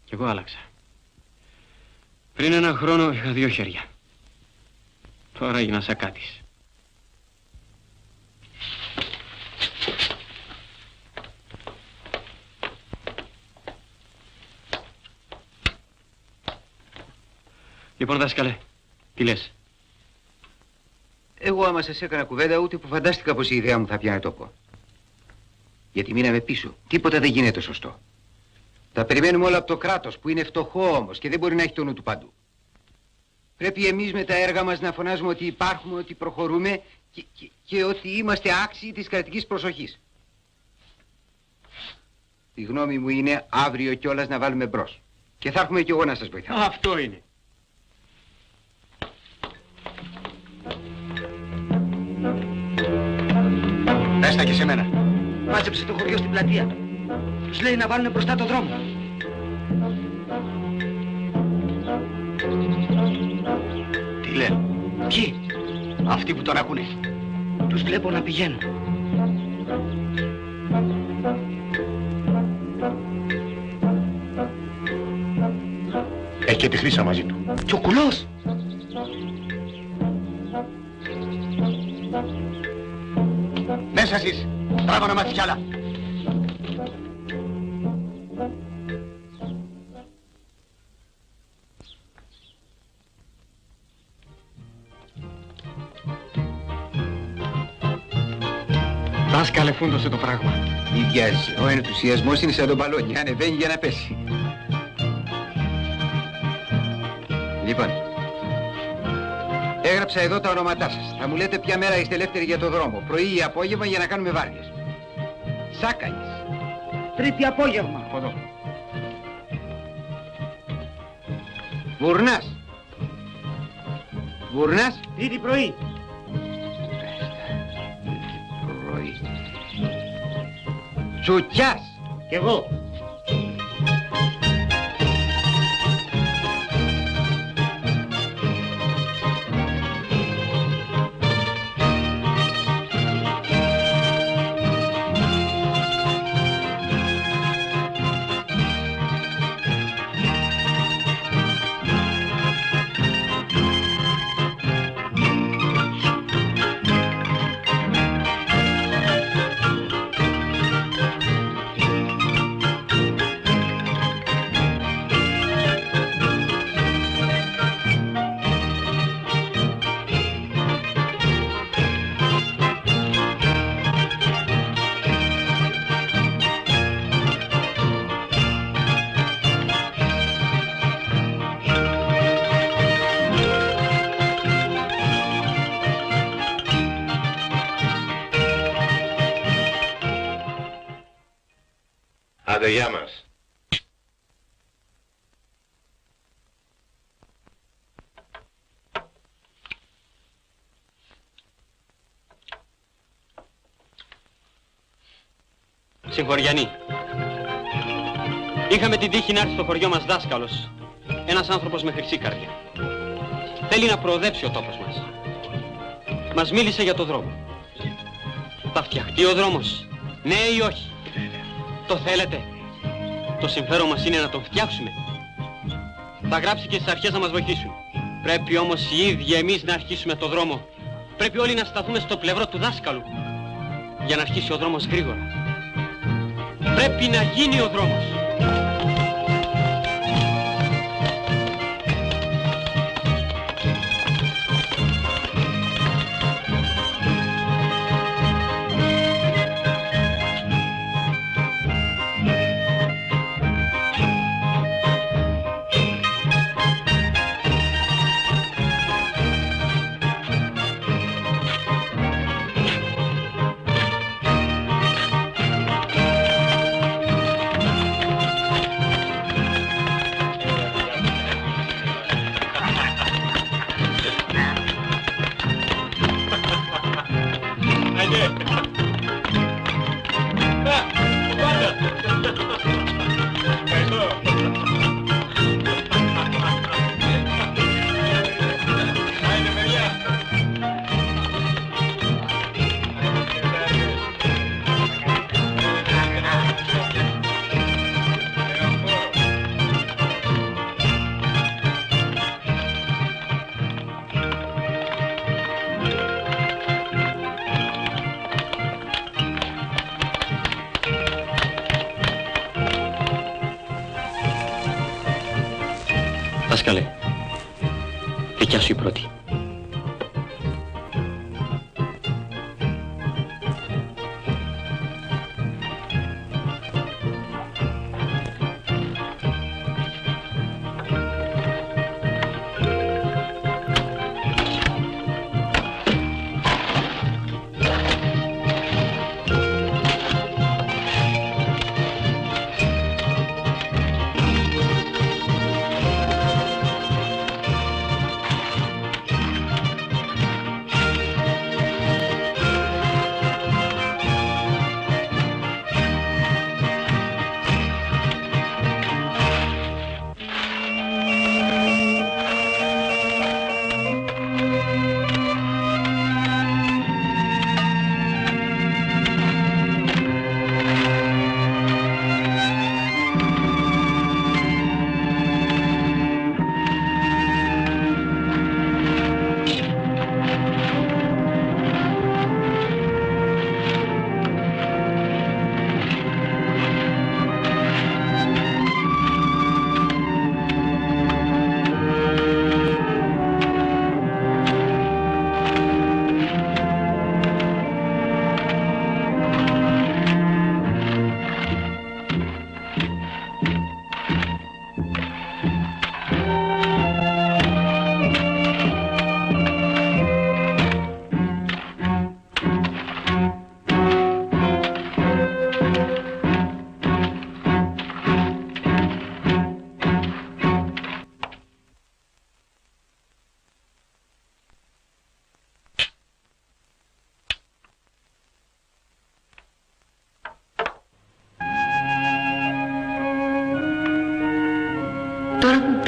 Speaker 1: Κι εγώ άλλαξα. Πριν ένα χρόνο είχα 2 χέρια. Τώρα έγινα σακάτης. Λοιπόν δάσκαλε, τι λες?
Speaker 2: Εγώ άμα σας έκανα κουβέντα ούτε που φαντάστηκα πως η ιδέα μου θα πιάνε τόπο. Γιατί μείναμε πίσω. Τίποτα δεν γίνεται σωστό. Τα περιμένουμε όλα από το κράτος που είναι φτωχό όμως και δεν μπορεί να έχει το νου του παντού. Πρέπει εμείς με τα έργα μας να φωνάζουμε ότι υπάρχουμε, ότι προχωρούμε και ότι είμαστε άξιοι της κρατικής προσοχής. Η γνώμη μου είναι αύριο κιόλας να βάλουμε μπρος. Και θα έρχομαι κι εγώ να σας βοηθάω.
Speaker 1: Αυτό είναι.
Speaker 4: Πες τα και σε μένα.
Speaker 9: Μάζεψε το χωριό στην πλατεία. Τους λέει να βάλουν μπροστά το δρόμο.
Speaker 4: Τι λένε?
Speaker 9: Ποιοι?
Speaker 4: Αυτοί που τον ακούνε.
Speaker 9: Τους βλέπω να πηγαίνουν.
Speaker 7: Έχει και τη Χρύσα μαζί του.
Speaker 9: Και ο κουλός.
Speaker 4: Μέσα εσείς. Τράβα να μάθεις κι άλλα.
Speaker 1: Δάσκαλε, φούντωσε το πράγμα.
Speaker 2: Μη βιάζεσαι. Ο ενθουσιασμός είναι σαν τον μπαλόνι. Ανεβαίνει για να πέσει. Λοιπόν, έγραψα εδώ τα ονόματά σας. Θα μου λέτε ποια μέρα είστε ελεύθεροι για το δρόμο. Πρωί ή απόγευμα για να κάνουμε βάρδιες. Σάκαλης.
Speaker 9: Τρίτη απόγευμα.
Speaker 1: Από εδώ.
Speaker 2: Βουρνάς. Βουρνάς.
Speaker 9: Ήδη πρωί.
Speaker 2: Πρωί. Τσουτσιάς.
Speaker 9: Κι εγώ.
Speaker 7: Άντε, γεια μας.
Speaker 1: Συγχωριανοί. Είχαμε την τύχη να έρθει στο χωριό μας δάσκαλος. Ένας άνθρωπος με χρυσή καρδιά. Θέλει να προοδεύσει ο τόπος μας. Μας μίλησε για το δρόμο. Θα φτιαχτεί ο δρόμος, ναι ή όχι? Το θέλετε? Το συμφέρον μας είναι να τον φτιάξουμε. Θα γράψει και στις αρχές να μας βοηθήσουν. Πρέπει όμως οι ίδιοι εμείς να αρχίσουμε το δρόμο. Πρέπει όλοι να σταθούμε στο πλευρό του δάσκαλου για να αρχίσει ο δρόμος γρήγορα. Πρέπει να γίνει ο δρόμος. Δάσκαλε, δικιά σου η πρώτη.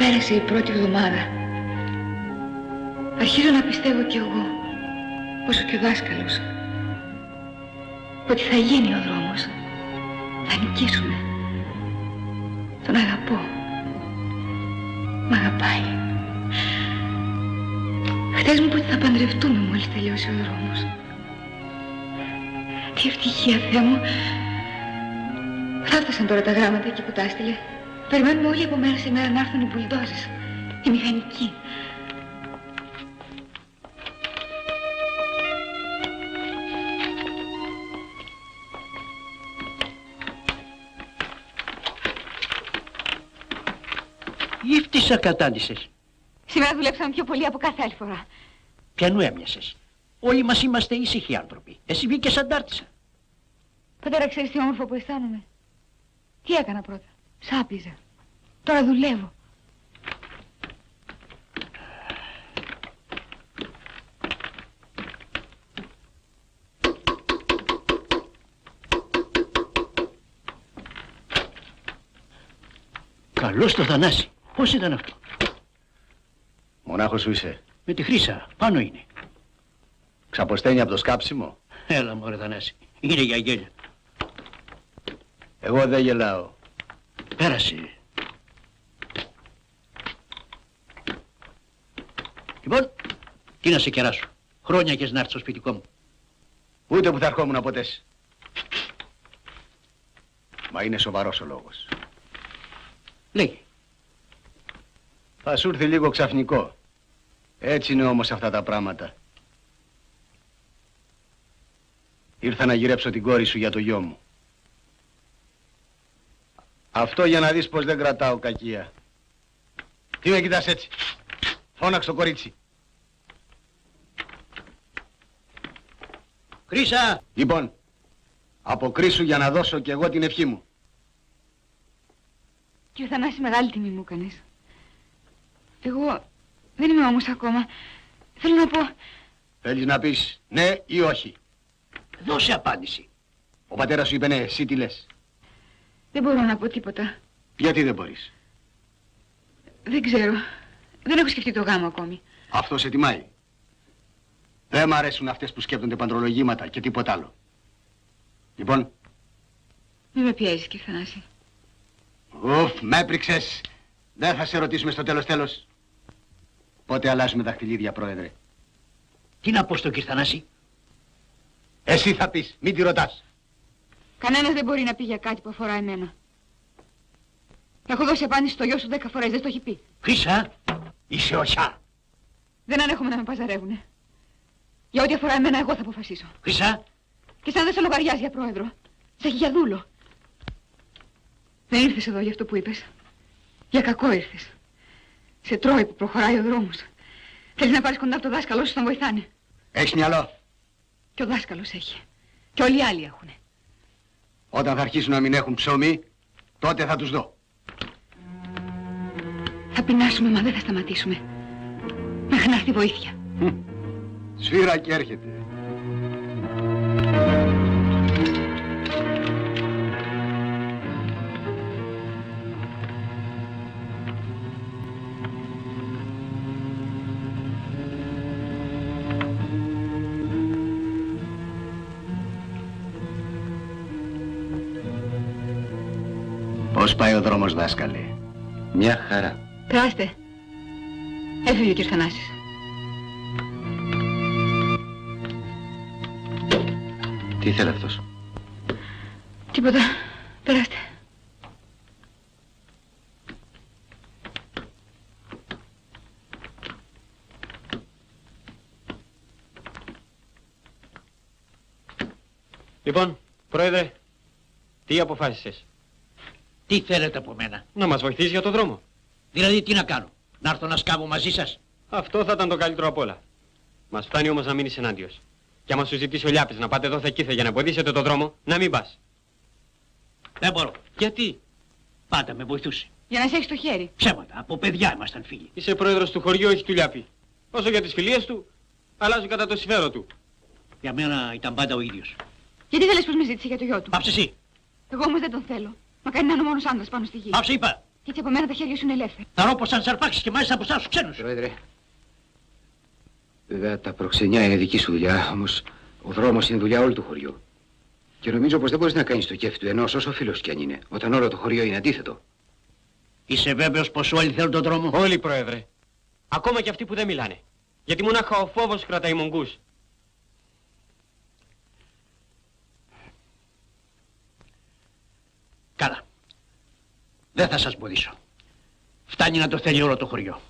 Speaker 5: πέρασε η πρώτη εβδομάδα. Αρχίζω να πιστεύω κι εγώ, όσο και ο δάσκαλος, ότι θα γίνει ο δρόμος. Θα νικήσουμε. Τον αγαπώ. Μ' αγαπάει. Χτες μου είπε ότι θα παντρευτούμε μόλις τελειώσει ο δρόμος. Τι ευτυχία, Θεέ μου. Φτάσαν τώρα τα γράμματα εκεί που τα έστειλε. Περιμένουμε όλοι από μέρα σε μέρα να έρθουν οι μπουλντόζες, οι μηχανικοί.
Speaker 3: Γύφτησα κατάντησες.
Speaker 5: Σήμερα δουλέψαμε πιο πολύ από κάθε άλλη φορά.
Speaker 3: Ποιανού έμοιασες? Όλοι μας είμαστε ήσυχοι άνθρωποι. Εσύ βγήκες αντάρτησα.
Speaker 5: Πατέρα, ξέρεις τι όμορφο που αισθάνομαι? Τι έκανα πρώτα? Σάπιζα. Τώρα δουλεύω.
Speaker 3: Καλώς το Θανάση. Πώς ήταν αυτό?
Speaker 4: Μονάχος σου είσαι.
Speaker 3: Με τη Χρύσα. Πάνω είναι.
Speaker 4: Ξαποσταίνει από το σκάψιμο.
Speaker 3: Έλα μωρέ Θανάση. Είναι για γέλια.
Speaker 4: Εγώ δεν γελάω.
Speaker 3: Πέρασε. Λοιπόν, τι να σε κεράσω. Χρόνια έχεις να έρθεις στο σπιτικό μου.
Speaker 4: Ούτε που θα ερχόμουν ποτέ. Μα είναι σοβαρός ο λόγος.
Speaker 3: Λέγε.
Speaker 4: Θα σου έρθει λίγο ξαφνικό. Έτσι είναι όμως αυτά τα πράγματα. Ήρθα να γυρέψω την κόρη σου για το γιο μου. Αυτό για να δεις πως δεν κρατάω κακία. Τι με κοιτάς έτσι? Φώναξε το κορίτσι.
Speaker 3: Χρύσα!
Speaker 4: Λοιπόν, αποκρίσου για να δώσω κι εγώ την ευχή μου.
Speaker 5: Κύριε Θανάση, μεγάλη τιμή μου έκανες. Εγώ δεν είμαι όμως ακόμα. Θέλω να πω...
Speaker 4: Θέλεις να πεις ναι ή όχι?
Speaker 3: Δώσε απάντηση.
Speaker 4: Ο πατέρας σου είπε ναι, εσύ τι λες?
Speaker 5: Δεν μπορώ να πω τίποτα.
Speaker 4: Γιατί δεν μπορείς?
Speaker 5: Δεν ξέρω. Δεν έχω σκεφτεί το γάμο ακόμη.
Speaker 4: Αυτό σε τιμάει. Δεν μ' αρέσουν αυτές που σκέπτονται παντρολογήματα και τίποτα άλλο. Λοιπόν.
Speaker 5: Μη με πιέζεις, κύριε Θανάση.
Speaker 4: Ουφ, με έπριξες. Δεν θα σε ρωτήσουμε στο τέλος. Πότε αλλάζουμε δαχτυλίδια, πρόεδρε?
Speaker 3: Τι να πω στον κύριο Θανάση?
Speaker 4: Εσύ θα πεις, μην τη ρωτάς.
Speaker 5: Κανένας δεν μπορεί να πει για κάτι που αφορά εμένα. Έχω δώσει απάντηση στο γιο σου 10 φορές, δεν το έχει πει.
Speaker 3: Χρύσα, είσαι οσιά.
Speaker 5: Δεν ανέχομαι να με παζαρεύουνε. Για ό,τι αφορά εμένα, εγώ θα αποφασίσω.
Speaker 3: Χρύσα.
Speaker 5: Και σαν δεν σε λογαριάζει για πρόεδρο, σε έχει για δούλο. Δεν ήρθες εδώ για αυτό που είπες. Για κακό ήρθες. Σε τρώει που προχωράει ο δρόμος. Θέλεις να πάρεις κοντά από το δάσκαλό σου, τον βοηθάνε.
Speaker 4: Έχεις μυαλό?
Speaker 5: Και ο δάσκαλος έχει. Και όλοι οι άλλοι έχουνε.
Speaker 4: Όταν θα αρχίσουν να μην έχουν ψωμί, τότε θα τους δω.
Speaker 5: Θα πεινάσουμε, μα δεν θα σταματήσουμε. Μέχρι να έρθει βοήθεια.
Speaker 4: Σφύρα και έρχεται. Πώς πάει ο δρόμος, δάσκαλε?
Speaker 2: Μια χαρά.
Speaker 5: Περάστε. Έφυγε ο κ. Θανάσης.
Speaker 2: Τι ήθελε αυτός?
Speaker 5: Τίποτα. Περάστε.
Speaker 1: Λοιπόν, πρόεδρε, τι αποφάσισες?
Speaker 3: Τι θέλετε από μένα?
Speaker 1: Να μας βοηθήσεις για το δρόμο.
Speaker 3: Δηλαδή τι να κάνω? Να έρθω να σκάβω μαζί σας?
Speaker 1: Αυτό θα ήταν το καλύτερο απ' όλα. Μας φτάνει όμως να μείνεις ενάντιος. Και άμα σου ζητήσει ο Λιάπης να πάτε εδώ θεκήθε για να εμποδίσετε το δρόμο, να μην πας.
Speaker 3: Δεν μπορώ.
Speaker 1: Γιατί?
Speaker 3: Πάντα με βοηθούσε.
Speaker 5: Για να σε έχεις το χέρι.
Speaker 3: Ψέματα. Από παιδιά ήμασταν φίλοι.
Speaker 1: Είσαι πρόεδρος του χωριού, όχι του Λιάπη. Όσο για τις φιλίες του, αλλάζουν κατά το συμφέρον του.
Speaker 3: Για μένα ήταν πάντα ο ίδιος.
Speaker 5: Γιατί δεν λες πως με ζήτησε για το γιο του?
Speaker 3: Πάψε εσύ.
Speaker 5: Εγώ όμως δεν τον θέλω. Μα κάνει να είναι ο μόνος άντρας πάνω στη γη.
Speaker 3: Πάψε είπα.
Speaker 5: Και έτσι από μένα τα χέρια σου είναι ελεύθερα.
Speaker 3: Θα ρω πως αν σαρπάξεις και μάλιστα από εσάς τους ξένους.
Speaker 2: Πρόεδρε, βέβαια τα προξενιά είναι δική σου δουλειά, όμως ο δρόμος είναι δουλειά όλου του χωριού. Και νομίζω πως δεν μπορείς να κάνεις το κέφι του ενός όσο φίλος κι αν είναι, όταν όλο το χωριό είναι αντίθετο.
Speaker 3: Είσαι βέβαιος πως όλοι θέλουν τον δρόμο?
Speaker 1: Όλοι, Πρόεδρε. Ακόμα και αυτοί που δεν μιλάνε. Γιατί μονάχα ο φόβος κρατάει μογκούς.
Speaker 3: Καλά. Δεν θα σας εμποδίσω. Φτάνει να το θέλει όλο το χωριό.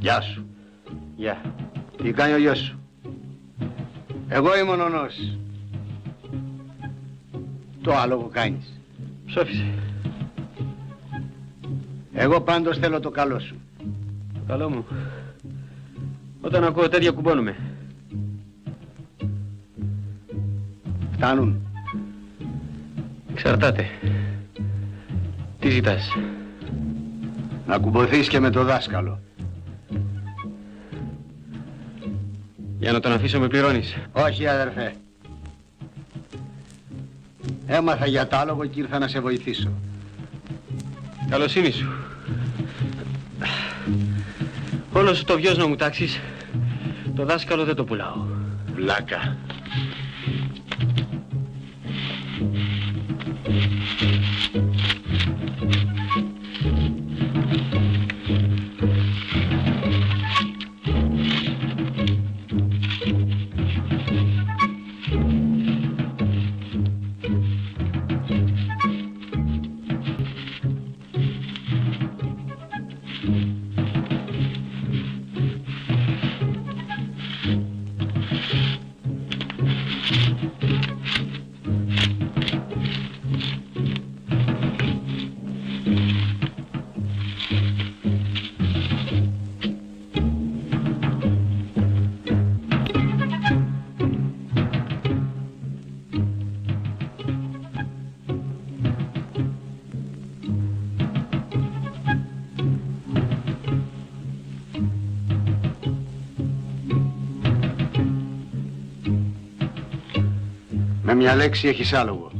Speaker 4: Γεια σου.
Speaker 1: Γεια.
Speaker 4: Τι κάνει ο γιος σου? Εγώ είμαι ο νονός. Το άλογο κάνεις.
Speaker 1: Ψόφισε.
Speaker 4: Εγώ πάντως θέλω το καλό σου.
Speaker 1: Το καλό μου. Όταν ακούω τέτοια κουμπώνουμε.
Speaker 4: Φτάνουν.
Speaker 1: Εξαρτάται. Τι ζητάς?
Speaker 4: Να κουμποθείς και με το δάσκαλο.
Speaker 1: Για να τον αφήσω με πληρώνεις?
Speaker 4: Όχι, αδερφέ. Έμαθα για τ' άλογο και ήρθα να σε βοηθήσω.
Speaker 1: Καλοσύνη σου. Όλο σου το βιός να μου τάξεις, το δάσκαλο δεν το πουλάω.
Speaker 4: Βλάκα. Με μια λέξη έχεις άλογο.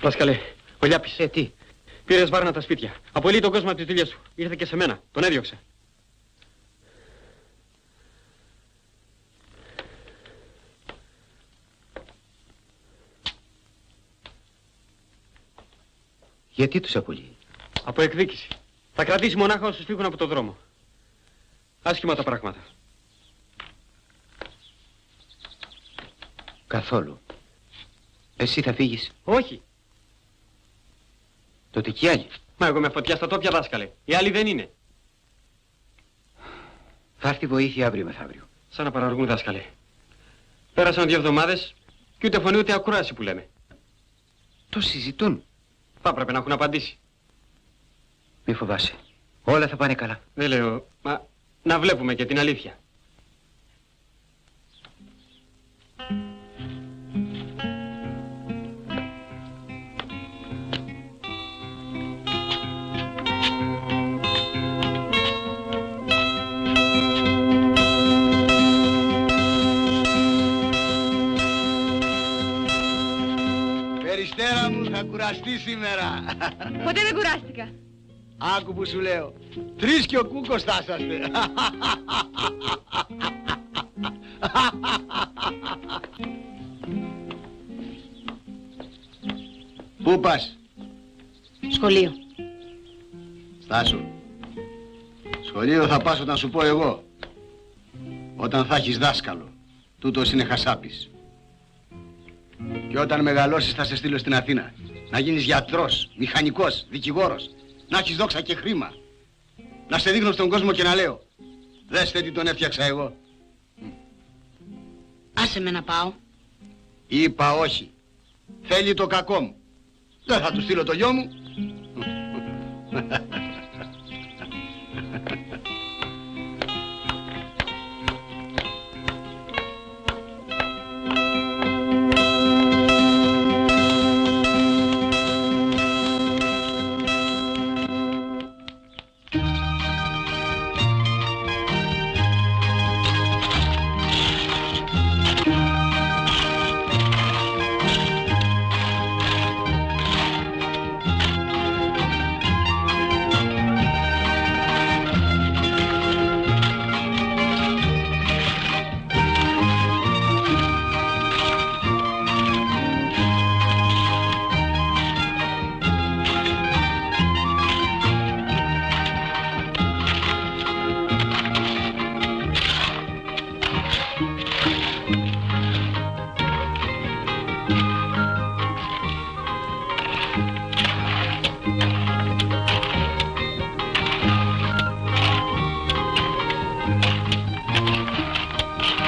Speaker 1: Δάσκαλε, ο Λιάπης.
Speaker 2: Τι.
Speaker 1: Πήρες βάρνα τα σπίτια. Απολύει τον κόσμο από τις δουλειές του. Ήρθε και σε μένα. Τον έδιωξε.
Speaker 2: Γιατί τους απολύει?
Speaker 1: Από εκδίκηση. Θα κρατήσει μονάχα όσους φύγουν από το δρόμο. Άσχημα τα πράγματα.
Speaker 2: Καθόλου. Εσύ θα φύγεις?
Speaker 1: Όχι.
Speaker 2: Τότε κι οι άλλοι.
Speaker 1: Μα εγώ με φωτιά στα τόπια, δάσκαλε. Οι άλλοι δεν είναι.
Speaker 2: Θα έρθει βοήθεια αύριο μεθαύριο.
Speaker 1: Σαν να παραργούν, δάσκαλε. Πέρασαν 2 εβδομάδες και ούτε φωνή ούτε ακούραση που λέμε.
Speaker 2: Το συζητούν.
Speaker 1: Θα έπρεπε να έχουν απαντήσει.
Speaker 2: Μη φοβάσαι. Όλα θα πάνε καλά.
Speaker 1: Δεν λέω, μα να βλέπουμε και την αλήθεια.
Speaker 4: Περιστέρα μου, θα κουραστεί σήμερα.
Speaker 5: Ποτέ δεν κουράστηκα.
Speaker 4: Άκου που σου λέω. 3 και ο κούκος θα είσαστε. Πού πας?
Speaker 6: Σχολείο.
Speaker 4: Στάσου. Σχολείο θα πας όταν σου πω εγώ. Όταν θα έχεις δάσκαλο. Τούτος είναι χασάπης. Και όταν μεγαλώσεις θα σε στείλω στην Αθήνα. Να γίνεις γιατρός, μηχανικός, δικηγόρος. Να έχεις δόξα και χρήμα. Να σε δείχνω στον κόσμο και να λέω. Δέστε τι τον έφτιαξα εγώ.
Speaker 6: Άσε με να πάω.
Speaker 4: Είπα όχι. Θέλει το κακό μου. Δεν θα του στείλω το γιο μου.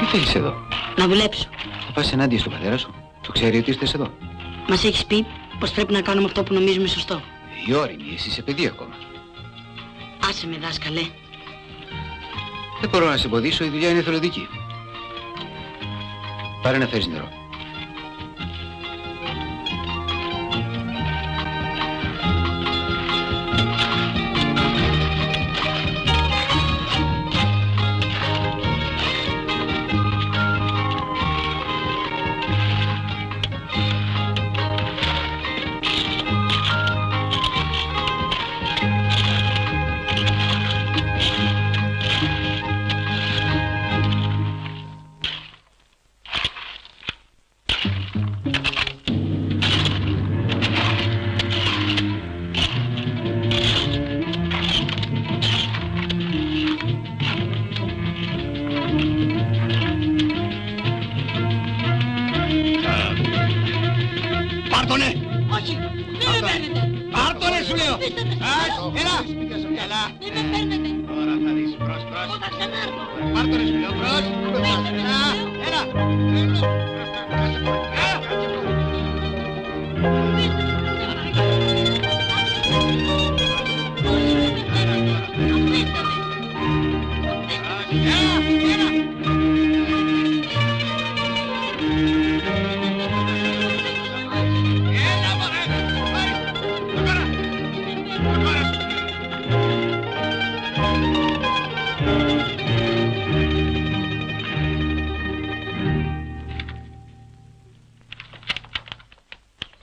Speaker 2: θέλεις εδώ?
Speaker 6: Να δουλέψω.
Speaker 2: Θα πας ενάντια στον πατέρα σου. Το ξέρει ότι είστε εδώ.
Speaker 6: Μας έχεις πει πως πρέπει να κάνουμε αυτό που νομίζουμε σωστό.
Speaker 2: Η όρημη, εσύ είσαι παιδί ακόμα.
Speaker 6: Άσε με, δάσκαλε.
Speaker 2: Δεν μπορώ να σε εμποδίσω, η δουλειά είναι εθελοντική. Πάρε να φέρεις νερό.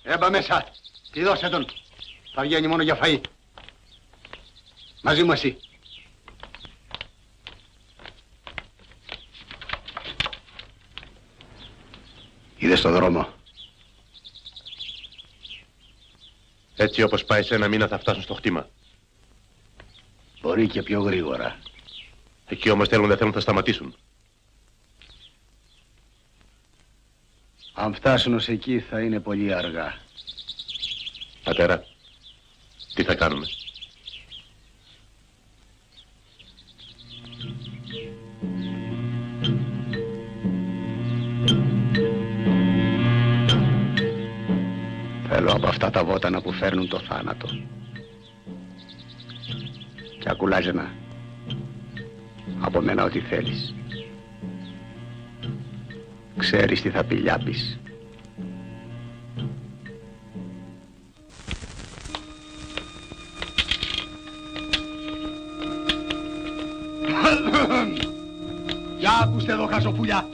Speaker 4: Έμπα μέσα. Κλειδώσε τον. Θα βγαίνει μόνο για φαΐ. Μαζί μου εσύ. Είδες το δρόμο.
Speaker 7: Έτσι όπως πάει σε ένα μήνα θα φτάσουν στο χτήμα.
Speaker 4: Μπορεί και πιο γρήγορα.
Speaker 7: Εκεί όμως δεν θέλουν θα σταματήσουν.
Speaker 4: Αν φτάσουν ως εκεί θα είναι πολύ αργά.
Speaker 7: Πατέρα, τι θα κάνουμε?
Speaker 4: Θέλω από αυτά τα βότανα που φέρνουν το θάνατο. Και ακουλάζενα. Από μένα ό,τι θέλεις. Ξέρεις τι θα πει Λιάπης. Για ακούστε εδώ χαζοπουλιά.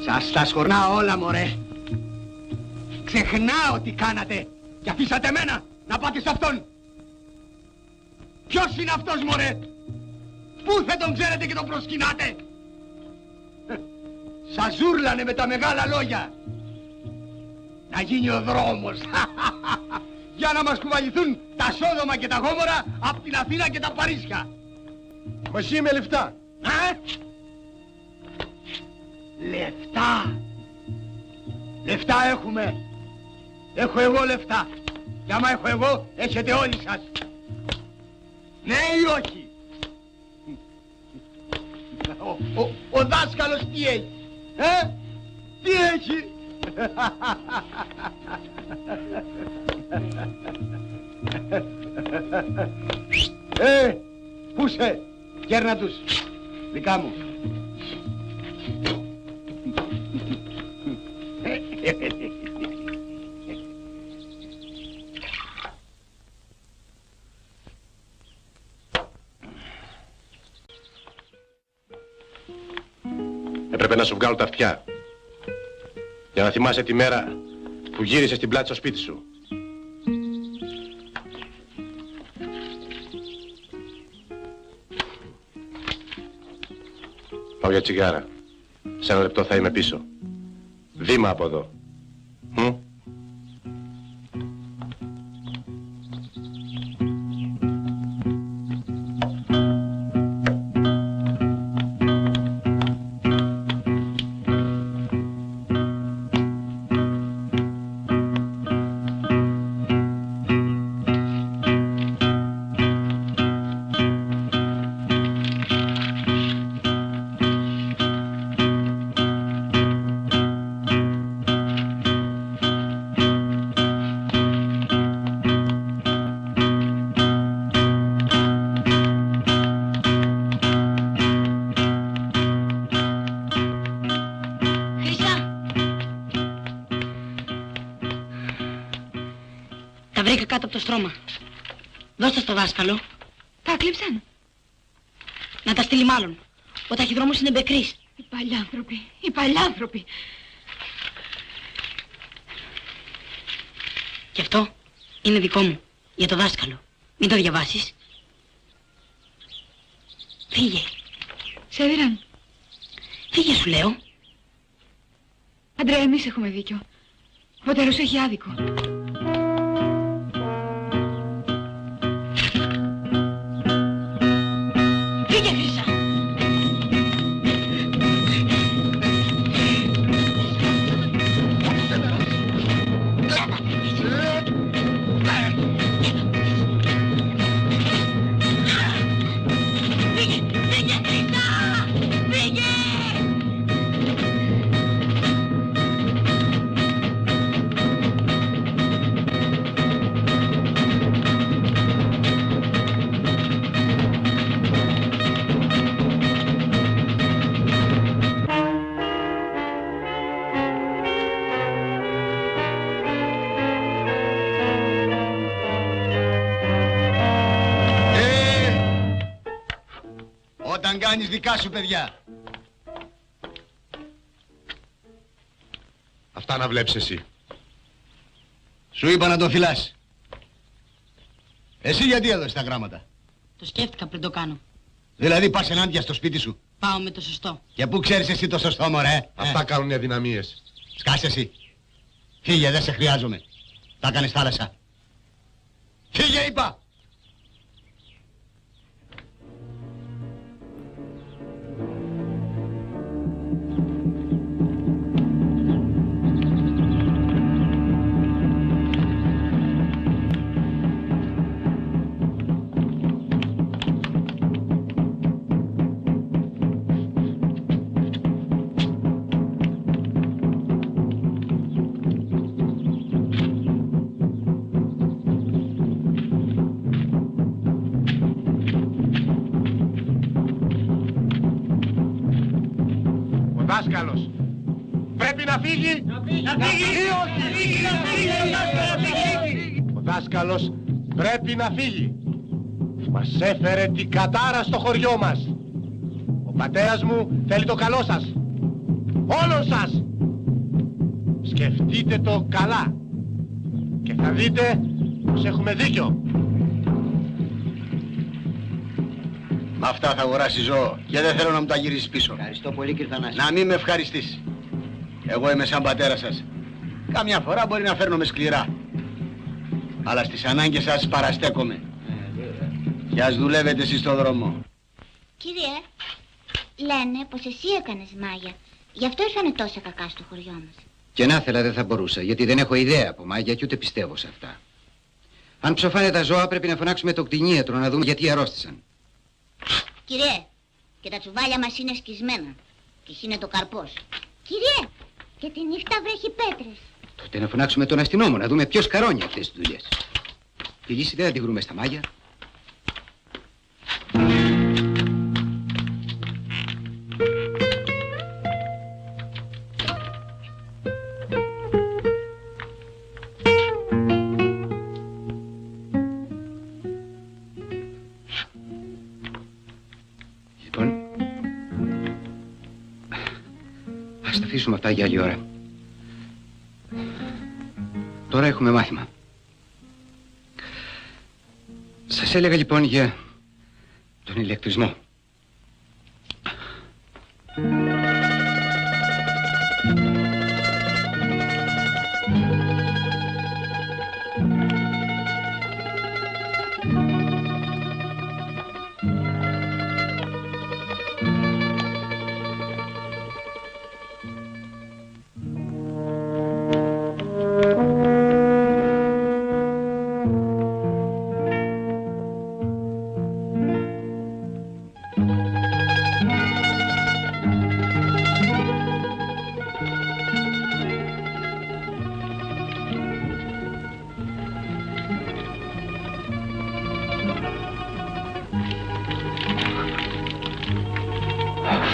Speaker 4: Σας τα σκορνάω όλα μωρέ. Ξεχνάω τι κάνατε και αφήσατε εμένα να πάτε σε αυτόν. Ποιος είναι αυτός μωρέ? Πού θα τον ξέρετε και τον προσκυνάτε? Σας ζούρλανε με τα μεγάλα λόγια. Να γίνει ο δρόμος. Για να μας κουβαληθούν τα Σόδομα και τα Γόμορα από την Αθήνα και τα Παρίσια.
Speaker 7: Μαζί με λεφτά.
Speaker 4: Λεφτά. Λεφτά έχουμε. Έχω εγώ λεφτά. Και άμα έχω εγώ, έχετε όλοι σας. Ναι ή όχι? Ο δάσκαλος τι έχει? Τι έχει? Πούσε, κέρνα τους. Δικά μου.
Speaker 7: Έπρεπε να σου βγάλω τα αυτιά. Για να θυμάσαι τη μέρα που γύρισες στην πλάτη στο σπίτι σου. Πάω για τσιγάρα. Σε ένα λεπτό θα είμαι πίσω. Βήμα από εδώ.
Speaker 6: Κάτω από το στρώμα. Δώστε στο δάσκαλο.
Speaker 5: Τα κλείψαν.
Speaker 6: Να τα στείλει μάλλον. Ο ταχυδρόμος είναι μπεκρής.
Speaker 5: Οι παλιάνθρωποι. Οι παλιάνθρωποι.
Speaker 6: Και αυτό είναι δικό μου. Για το δάσκαλο. Μην το διαβάσεις. Φύγε.
Speaker 5: Σε έδιραν.
Speaker 6: Φύγε σου λέω.
Speaker 5: Αντρέα, εμείς έχουμε δίκιο. Ο πατέρας έχει άδικο.
Speaker 4: Όταν κάνεις δικά σου παιδιά.
Speaker 7: Αυτά να βλέπεις εσύ.
Speaker 4: Σου είπα να το φυλάς. Εσύ γιατί έδωσες τα γράμματα?
Speaker 6: Το σκέφτηκα πριν το κάνω.
Speaker 4: Δηλαδή πας ενάντια στο σπίτι σου.
Speaker 6: Πάω με το σωστό.
Speaker 4: Και πού ξέρεις εσύ το σωστό, μωρέ?
Speaker 7: Αυτά κάνουνε αδυναμίες.
Speaker 4: Σκάσε εσύ. Φύγε, δεν σε χρειάζομαι. Τα κάνεις θάλασσα. Φύγε, είπα!
Speaker 7: Δάσκαλος, πρέπει να φύγει. Ο δάσκαλος πρέπει να φύγει. Μας έφερε την κατάρα στο χωριό μας. Ο πατέρας μου θέλει το καλό σας. Όλων σας. Σκεφτείτε το καλά. Και θα δείτε πως έχουμε δίκιο.
Speaker 4: Με αυτά θα αγοράσει ζώο και δεν θέλω να μου τα γυρίσεις πίσω.
Speaker 3: Ευχαριστώ πολύ, κύριε Θανάση.
Speaker 4: Να μην με ευχαριστήσεις. Εγώ είμαι σαν πατέρα σας. Καμιά φορά μπορεί να φέρνομαι σκληρά. Αλλά στις ανάγκες σας παραστέκομαι. Και ας δουλεύετε εσείς στον δρόμο.
Speaker 8: Κύριε, λένε πως εσύ έκανες μάγια. Γι' αυτό ήρθανε τόσα κακά στο χωριό μας.
Speaker 2: Και να ήθελα δεν θα μπορούσα, γιατί δεν έχω ιδέα από μάγια και ούτε πιστεύω σε αυτά. Αν ψοφάνε τα ζώα πρέπει να φωνάξουμε το κτηνίατρο να δούμε γιατί αρρώστησαν.
Speaker 8: Κύριε, και τα τσουβάλια μας είναι σκισμένα. Και εσύ είναι το καρπός. Κύριε, και τη νύχτα βρέχει πέτρες.
Speaker 2: Τότε να φωνάξουμε τον αστυνόμο να δούμε ποιος καρώνει αυτές τις δουλειές. Τη λύση δεν θα τη βρούμε στα μάγια. Ας τα αφήσουμε αυτά για άλλη ώρα. Τώρα έχουμε μάθημα. Σας έλεγα λοιπόν για τον ηλεκτρισμό.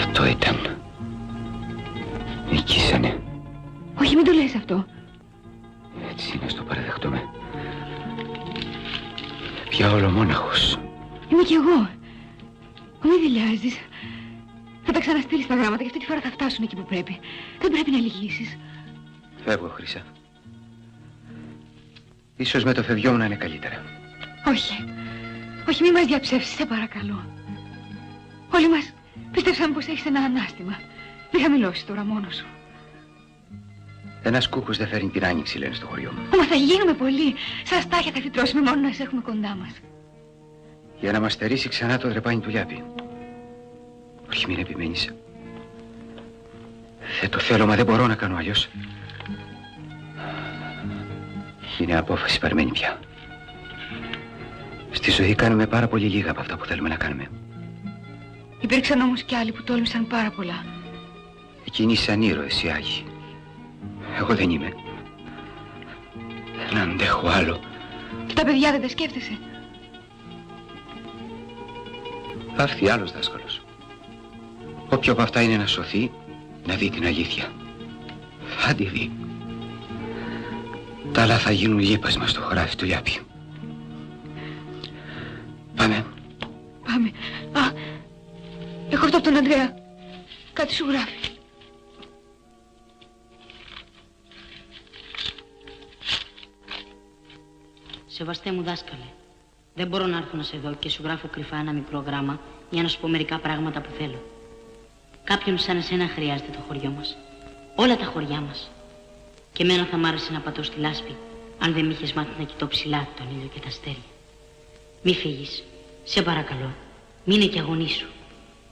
Speaker 2: Αυτό ήταν. Νικήσανε.
Speaker 5: Όχι, μην το λες αυτό.
Speaker 2: Έτσι είναι, στο παραδεχτούμε. Πια ολομόναχος.
Speaker 5: Είμαι κι εγώ. Μη δηλιάζεις. Θα τα ξαναστείλεις τα γράμματα και αυτή τη φορά θα φτάσουν εκεί που πρέπει. Δεν πρέπει να λυγίσεις.
Speaker 2: Φεύγω, Χρυσά. Ίσως με το φευγιό μου να είναι καλύτερα.
Speaker 5: Όχι. Όχι, μη μας διαψεύσεις, σε παρακαλώ. Όλοι μας πίστεψαμε πως έχεις ένα ανάστημα. Μη χαμηλώσεις τώρα μόνος σου.
Speaker 2: Ένας κούκος δεν φέρνει την άνοιξη, λένε στο χωριό μου.
Speaker 5: Μα θα γίνουμε πολύ. Σαν στάχια θα φυτρώσουμε μόνο να σε έχουμε κοντά μας.
Speaker 2: Για να μας στερήσει ξανά το δρεπάνι του Λιάπη. Όχι, μην επιμένεις. Δεν το θέλω, μα δεν μπορώ να κάνω αλλιώς. Είναι απόφαση παρμένη πια. Στη ζωή κάνουμε πάρα πολύ λίγα από αυτά που θέλουμε να κάνουμε.
Speaker 5: Υπήρξαν όμως κι άλλοι που τόλμησαν πάρα πολλά.
Speaker 2: Εκείνοι σαν ήρωες οι Άγιοι. Εγώ δεν είμαι. Δεν αντέχω άλλο.
Speaker 5: Και τα παιδιά δεν τα σκέφτεσαι.
Speaker 2: Θα έρθει άλλος δάσκαλος. Όποιο από αυτά είναι να σωθεί, να δει την αλήθεια. Θα τη δει. Τα άλλα θα γίνουν λείπασμα στο χωράφι του Λιάπη. Πάμε.
Speaker 5: Πάμε. Α, έχω αυτό από τον Ανδρέα. Κάτι σου γράφει.
Speaker 6: Σεβαστέ μου δάσκαλε, δεν μπορώ να έρθω να σε δω και σου γράφω κρυφά ένα μικρό γράμμα για να σου πω μερικά πράγματα που θέλω. Κάποιον σαν εσένα χρειάζεται το χωριό μας. Όλα τα χωριά μας. Και εμένα θα μ' άρεσε να πατώ στη λάσπη, αν δεν μ' είχες μάθει να κοιτώ ψηλά τον ήλιο και τα αστέρια. Μη φύγεις, σε παρακαλώ, μείνε κι αγωνίσου.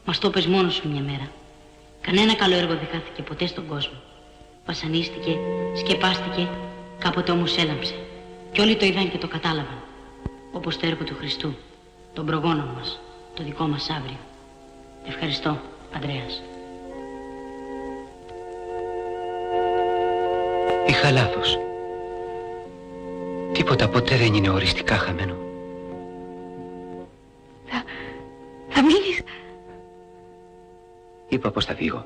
Speaker 6: Μας το πες μόνος σου μια μέρα. Κανένα καλό έργο δεν χάθηκε ποτέ στον κόσμο. Βασανίστηκε, σκεπάστηκε, κάποτε όμως έλαμψε. Κι όλοι το είδαν και το κατάλαβαν. Όπως το έργο του Χριστού, των προγόνων μας, το δικό μας αύριο. Ευχαριστώ, Ανδρέας.
Speaker 2: Είχα λάθος. Τίποτα ποτέ δεν είναι οριστικά χαμένο.
Speaker 5: Θα μείνεις?
Speaker 2: Είπα πως θα φύγω.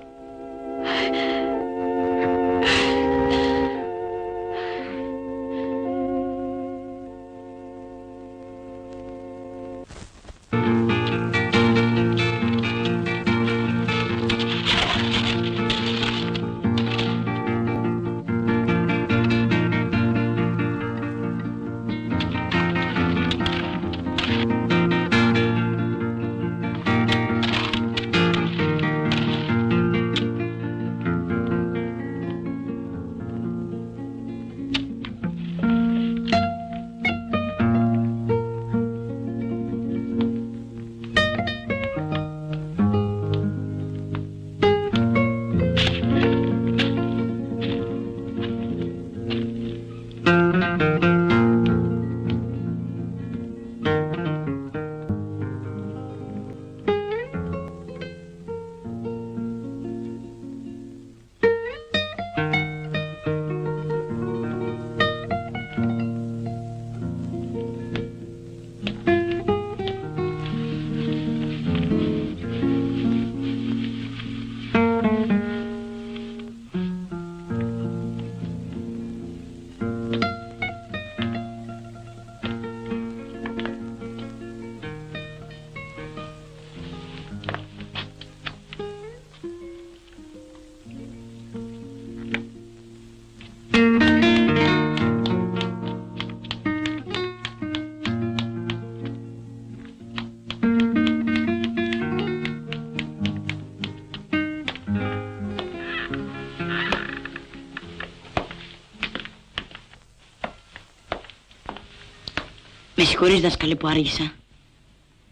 Speaker 6: Με συγχωρείς, δάσκαλε, που άργησα.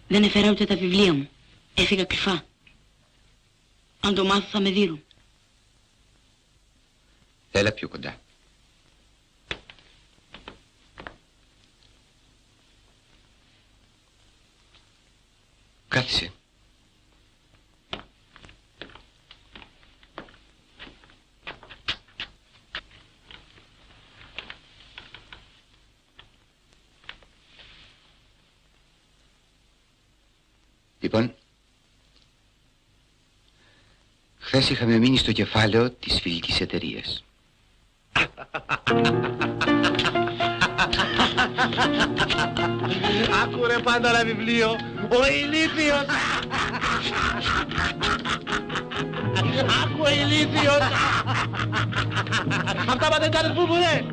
Speaker 6: Δεν έφερα ούτε τα βιβλία μου. Έφυγα κρυφά. Αν το μάθω θα με δείρουν.
Speaker 2: Έλα πιο κοντά. Κάθισε. Λοιπόν, χθες είχαμε μείνει στο κεφάλαιο της φιλικής εταιρείας.
Speaker 7: Άκου ρε πάντα ένα βιβλίο, ο ηλίθιος. Άκου ο ηλίθιος. Αυτά μα δεν κάνεις που ρε.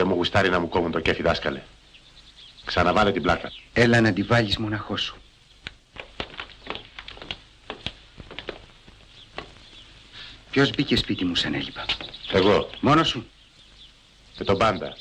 Speaker 7: Δεν μου γουστάρει να μου κόβουν το κέφι, δάσκαλε. Ξαναβάλε την πλάκα.
Speaker 2: Έλα να τη βάλεις μοναχός σου. Ποιος μπήκε σπίτι μου σαν έλειπα?
Speaker 7: Εγώ.
Speaker 2: Μόνος σου?
Speaker 7: Και τον πάντα.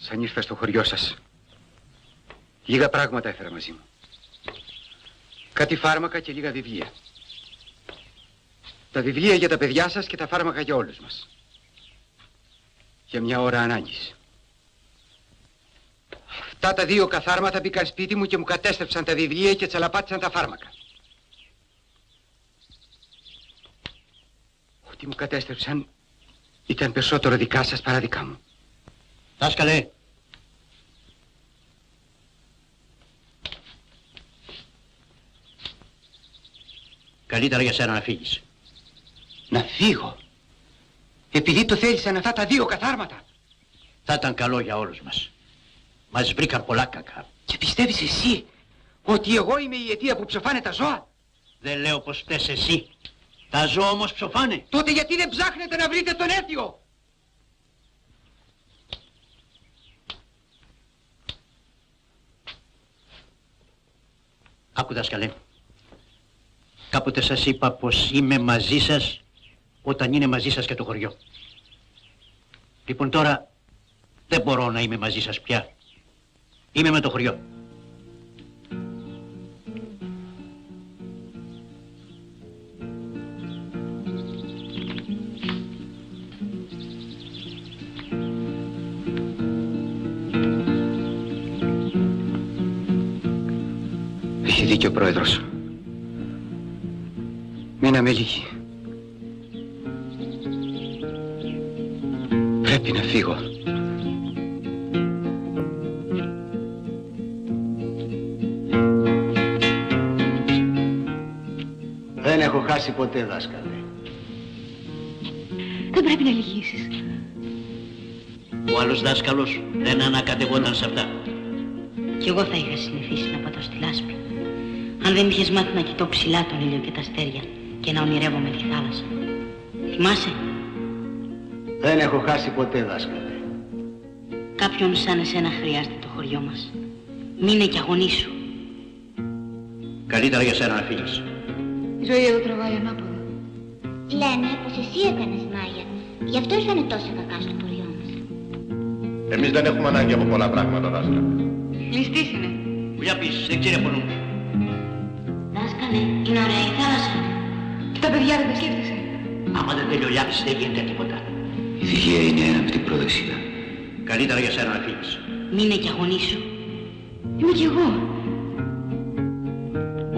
Speaker 2: Σαν ήρθα στο χωριό σας, λίγα πράγματα έφερα μαζί μου. Κάτι φάρμακα και λίγα βιβλία. Τα βιβλία για τα παιδιά σας και τα φάρμακα για όλους μας. Για μια ώρα ανάγκης. Αυτά τα δύο καθάρματα μπήκαν σπίτι μου και μου κατέστρεψαν τα βιβλία και τσαλαπάτησαν τα φάρμακα. Ό,τι μου κατέστρεψαν ήταν περισσότερο δικά σας παρά δικά μου.
Speaker 3: Δάσκαλε. Καλύτερα για σένα να φύγεις.
Speaker 2: Να φύγω? Επειδή το θέλησαν αυτά τα δύο καθάρματα?
Speaker 3: Θα ήταν καλό για όλους μας. Μας βρήκαν πολλά κακά.
Speaker 2: Και πιστεύεις εσύ ότι εγώ είμαι η αιτία που ψοφάνε τα ζώα?
Speaker 3: Δεν λέω πως φταίς εσύ. Τα ζώα όμως ψοφάνε.
Speaker 2: Τότε γιατί δεν ψάχνετε να βρείτε τον αίτιο?
Speaker 3: Άκου δάσκαλε. Κάποτε σας είπα πως είμαι μαζί σας όταν είναι μαζί σας και το χωριό. Λοιπόν τώρα δεν μπορώ να είμαι μαζί σας πια. Είμαι με το χωριό.
Speaker 2: Έχει δίκιο ο πρόεδρος. Μείναμε λίγοι. Πρέπει να φύγω.
Speaker 4: Δεν έχω χάσει ποτέ, δάσκαλε.
Speaker 5: Δεν πρέπει να λυγίσεις.
Speaker 3: Ο άλλος δάσκαλος δεν ανακατευόταν σε αυτά.
Speaker 6: Κι εγώ θα είχα συνηθίσει να πατώ στη λάσπη. Αν δεν είχες μάθει να κοιτώ ψηλά τον ήλιο και τα αστέρια και να ονειρεύομαι τη θάλασσα. Θυμάσαι?
Speaker 4: Δεν έχω χάσει ποτέ, δάσκαλε.
Speaker 6: Κάποιον σαν εσένα χρειάζεται το χωριό μας. Μείνε κι αγωνίσου.
Speaker 3: Καλύτερα για σένα να φύγεις.
Speaker 5: Η ζωή εδώ τραβάει ανάποδα.
Speaker 8: Λένε πως εσύ έκανες μάγια. Γι' αυτό ήρθανε τόσα κακά στο χωριό μας.
Speaker 7: Εμείς δεν έχουμε ανάγκη από πολλά πράγματα, δάσκαλε.
Speaker 5: Ληστής είναι.
Speaker 3: Δουλειά πεις, δεν ξέρει από νου.
Speaker 6: Δάσκαλε, είναι ωραία η θάλασσα.
Speaker 5: Και τα παιδιά δεν τα σκέφτεσαι.
Speaker 3: Άμα δεν τελειολιάσεις δεν γίνεται τίποτα.
Speaker 2: Η ευτυχία είναι ένα με την προδοσία.
Speaker 3: Καλύτερα για σένα να φύγεις.
Speaker 6: Μείνε κι αγωνίσου.
Speaker 5: Είμαι κι εγώ.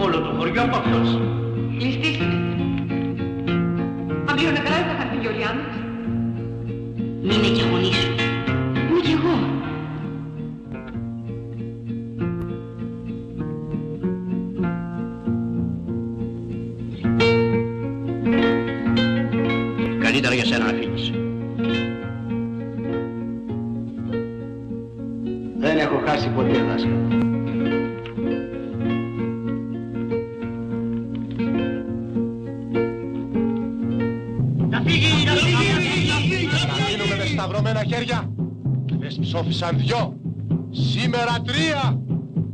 Speaker 3: Όλο το χωριό από αυτός.
Speaker 5: Ληστής είναι. Αν πήγαινε καλά δεν θα είχαν φύγει όλοι οι άντρες.
Speaker 6: Μείνε κι αγωνίσου.
Speaker 5: Είμαι κι εγώ.
Speaker 3: Καλύτερα για σένα να φύγεις.
Speaker 4: Δεν έχω χάσει ποτέ, δάσκαλε.
Speaker 3: Να φύγει, να φύγει!
Speaker 7: Να μείνουμε με σταυρωμένα χέρια. Χθες ψόφισαν 2. Σήμερα 3.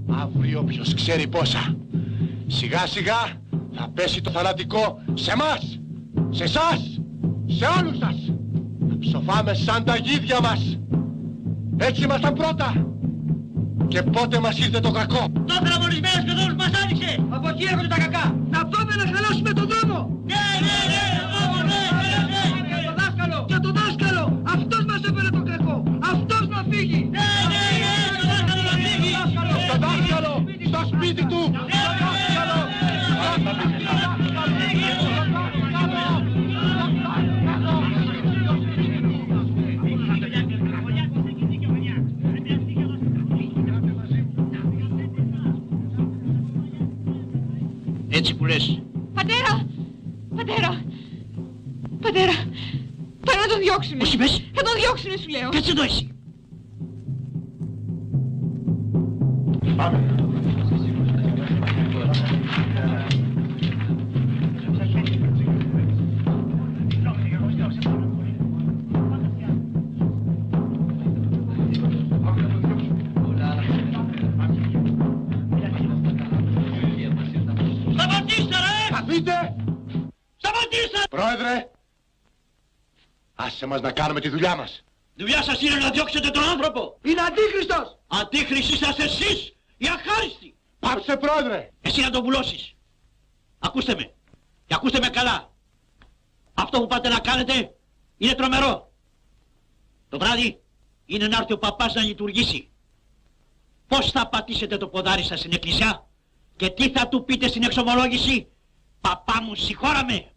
Speaker 7: Αύριο ποιος ξέρει πόσα. Σιγά σιγά θα πέσει το θανατικό σε μας, σε εσάς, σε όλους σας. Θα ψοφάμε σαν τα γίδια μας. Έτσι ήμασταν πρώτα. Και πότε μας ήρθε το κακό?
Speaker 3: Το θραβολισμένος και δρόμος μας άνοιξε! Από εκεί έρχονται τα κακά! Να πάμε να χαλάσουμε τον δρόμο! Ναι! Και το δάσκαλο! Και το δάσκαλο! Αυτός μας έφερε το κακό! Αυτός να φύγει! Ναι! Το δάσκαλο να φύγει!
Speaker 7: Το δάσκαλο! Στο σπίτι του!
Speaker 3: Έτσι που λες.
Speaker 5: Πατέρα! Πατέρα! Πατέρα! Πάνε να τον διώξουνε.
Speaker 3: Πώς είπες?
Speaker 5: Θα τον διώξουνε σου λέω.
Speaker 3: Κάτσε εδώ εσύ.
Speaker 7: Πάμε.
Speaker 3: Σταματήστε ρε!
Speaker 7: Καθίστε!
Speaker 3: Σταματήστε!
Speaker 7: Πρόεδρε! Άσε μας να κάνουμε τη δουλειά μας.
Speaker 3: Δουλειά σας είναι να διώξετε τον άνθρωπο.
Speaker 9: Είναι αντίχριστος!
Speaker 3: Αντίχρηστοι είσαστε εσείς, οι αχάριστοι.
Speaker 7: Πάψε, πρόεδρε!
Speaker 3: Εσύ να τον βουλώσεις. Ακούστε με. Και ακούστε με καλά. Αυτό που πάτε να κάνετε είναι τρομερό. Το βράδυ είναι να έρθει ο παπάς να λειτουργήσει. Πώς θα πατήσετε το ποδάρι σας στην εκκλησιά και τι θα του πείτε στην εξομολόγηση? Παπά μου, συγχώραμε.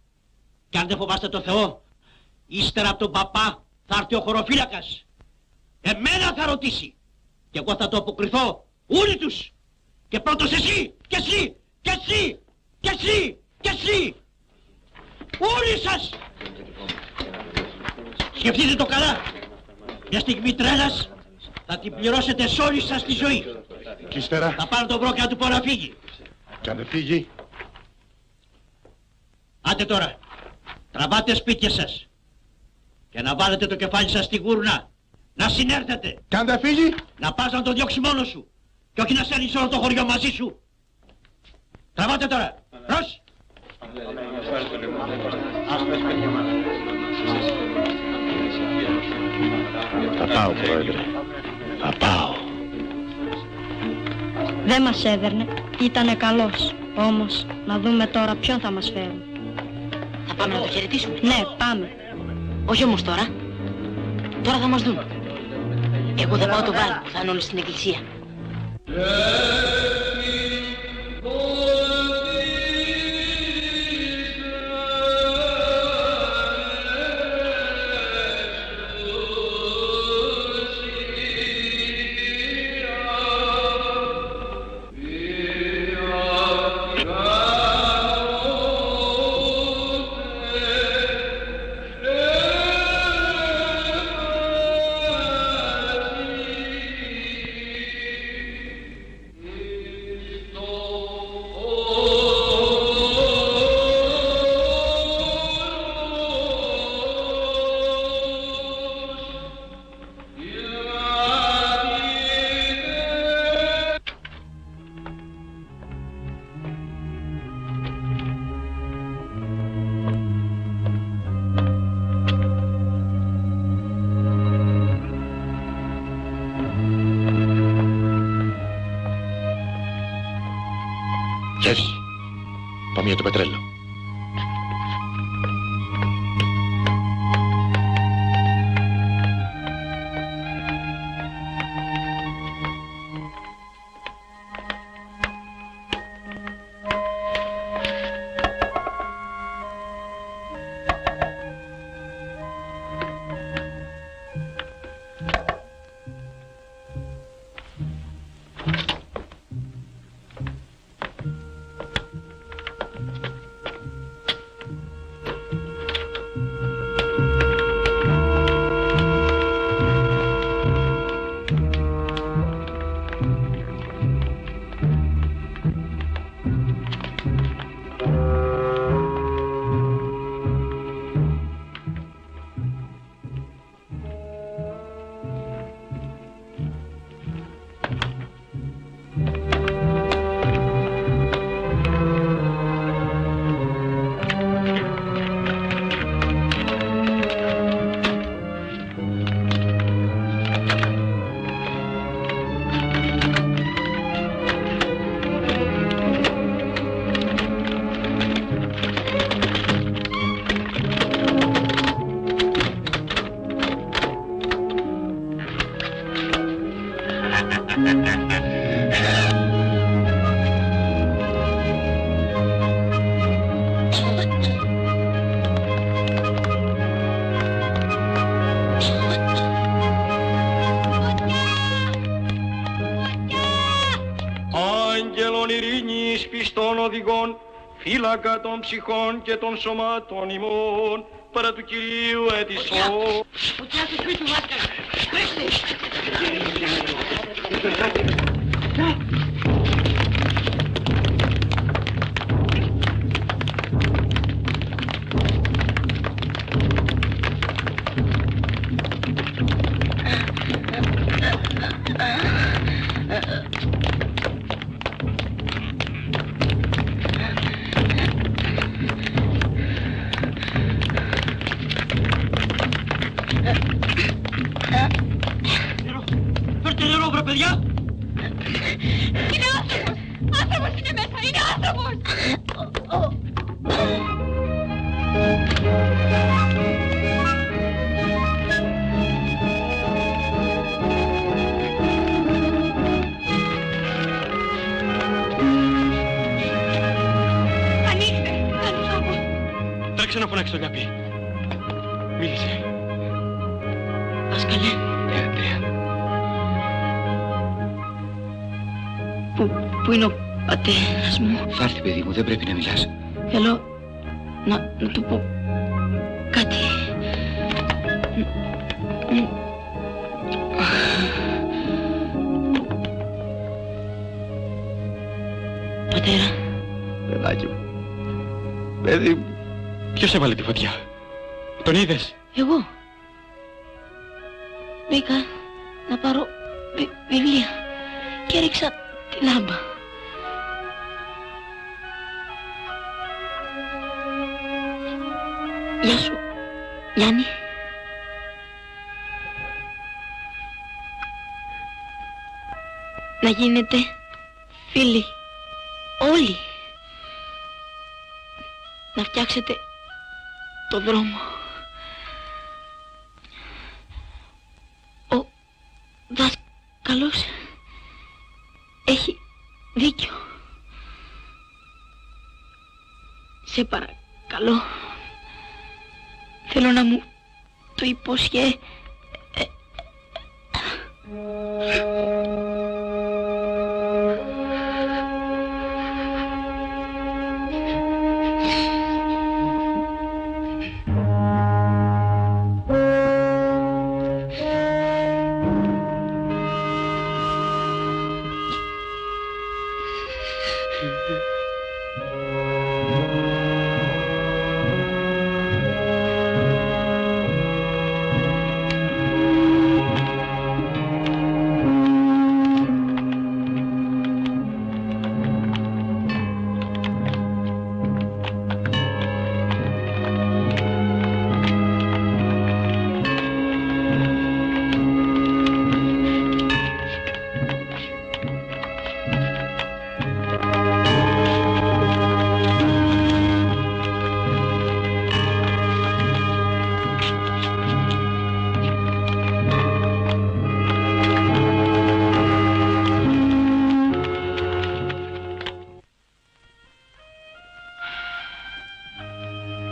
Speaker 3: Και αν δεν φοβάστε το Θεό, ύστερα από τον παπά θα έρθει ο χωροφύλακας. Εμένα θα ρωτήσει. Και εγώ θα το αποκριθώ όλοι τους. Και πρώτος εσύ, και εσύ, και εσύ, και εσύ, και εσύ. Όλοι σας. Σκεφτείτε το καλά. Μια στιγμή τρέλας θα την πληρώσετε σε όλη σας τη ζωή.
Speaker 7: Και ύστερα,
Speaker 3: Θα πάρω τον βρω και να του πω να φύγει.
Speaker 7: κι αν δεν φύγει,
Speaker 3: Άντε τώρα, τραβάτε σπίτια σας και να βάλετε το κεφάλι σας στη γούρνα. Να συνέρθετε,
Speaker 7: κι αν δεν φύγει,
Speaker 3: να πας να τον διώξει μόνος σου και όχι να σέρνεις όλο το χωριό μαζί σου. Τραβάτε τώρα, προς!
Speaker 7: θα πάω, πρόεδρε. Θα πάω.
Speaker 10: Δεν μας έδερνε, ήτανε καλός. Όμως, να δούμε τώρα ποιον θα μας φέρουν.
Speaker 6: Θα πάμε να το χαιρετήσουμε.
Speaker 10: Ναι, πάμε.
Speaker 6: Όχι όμως τώρα. Τώρα θα μας δουν. Εγώ θα πάω το βράδυ που θα είναι όλοι στην εκκλησία.
Speaker 7: Γεύση. Πάμε για το πετρέλαιο.
Speaker 11: Άγγελον ειρήνης πιστών οδηγών, φύλακα των ψυχών και των σωμάτων ημών, παρά του Κυρίου ετισό.
Speaker 5: Φωτιά στο σπίτι του Βάσκαλα. Τρέξτε.
Speaker 3: Φέρτε νερό, βρε παιδιά!
Speaker 5: Είναι άνθρωπος! Άνθρωπος είναι μέσα! Είναι άνθρωπος! Ανοίξτε! Ανθρώπου!
Speaker 1: Τρέξε να φωνάξεις το Λιάπη. Μίλησε.
Speaker 6: Δάσκαλε. Πού είναι ο πατέρας μου?
Speaker 2: Θα έρθει, παιδί μου, δεν πρέπει να μιλάς.
Speaker 6: Θέλω να του πω κάτι. Πατέρα.
Speaker 2: Παιδάκι μου. Παιδί μου.
Speaker 1: Ποιος έβαλε τη φωτιά? Τον είδες?
Speaker 6: Εγώ. Μπήκα να πάρω βιβλία και έριξα τη λάμπα. Γεια σου, Γιάννη. Να γίνετε φίλοι όλοι. Να φτιάξετε το δρόμο. Ο δάσκαλος έχει δίκιο. Σε παρακαλώ. Θέλω να μου το υπόσχε.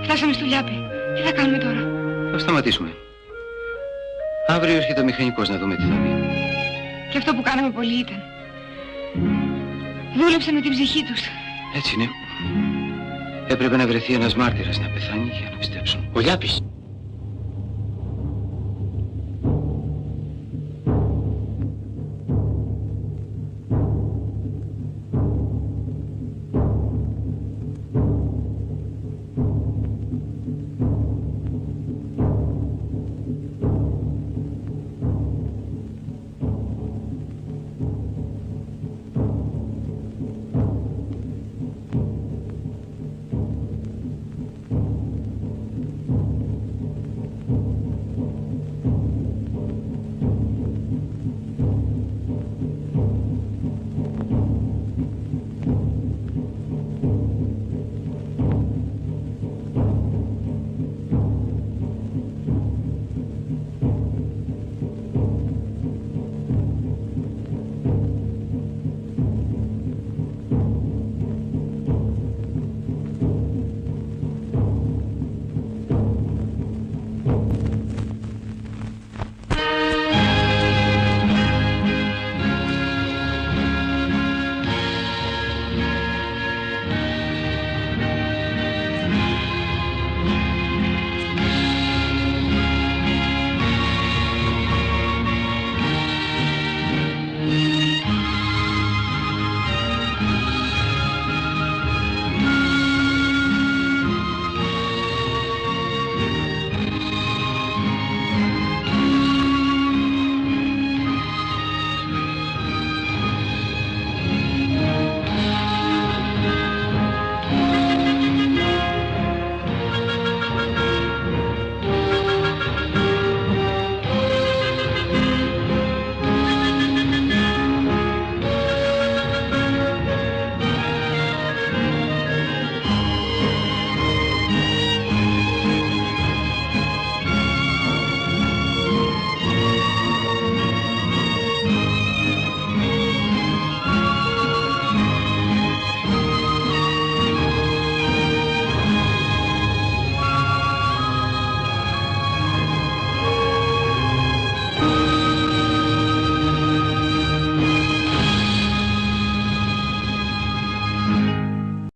Speaker 5: Φτάσαμε στο Λιάπη. Τι θα κάνουμε τώρα?
Speaker 2: Θα σταματήσουμε. Αύριο έρχεται ο μηχανικός να δούμε τι θα πει.
Speaker 5: Και αυτό που κάναμε πολύ ήταν. Δούλεψαν με την ψυχή τους.
Speaker 2: Έτσι είναι. Έπρεπε να βρεθεί ένας μάρτυρας να πεθάνει για να πιστέψουν.
Speaker 3: Ο Λιάπης.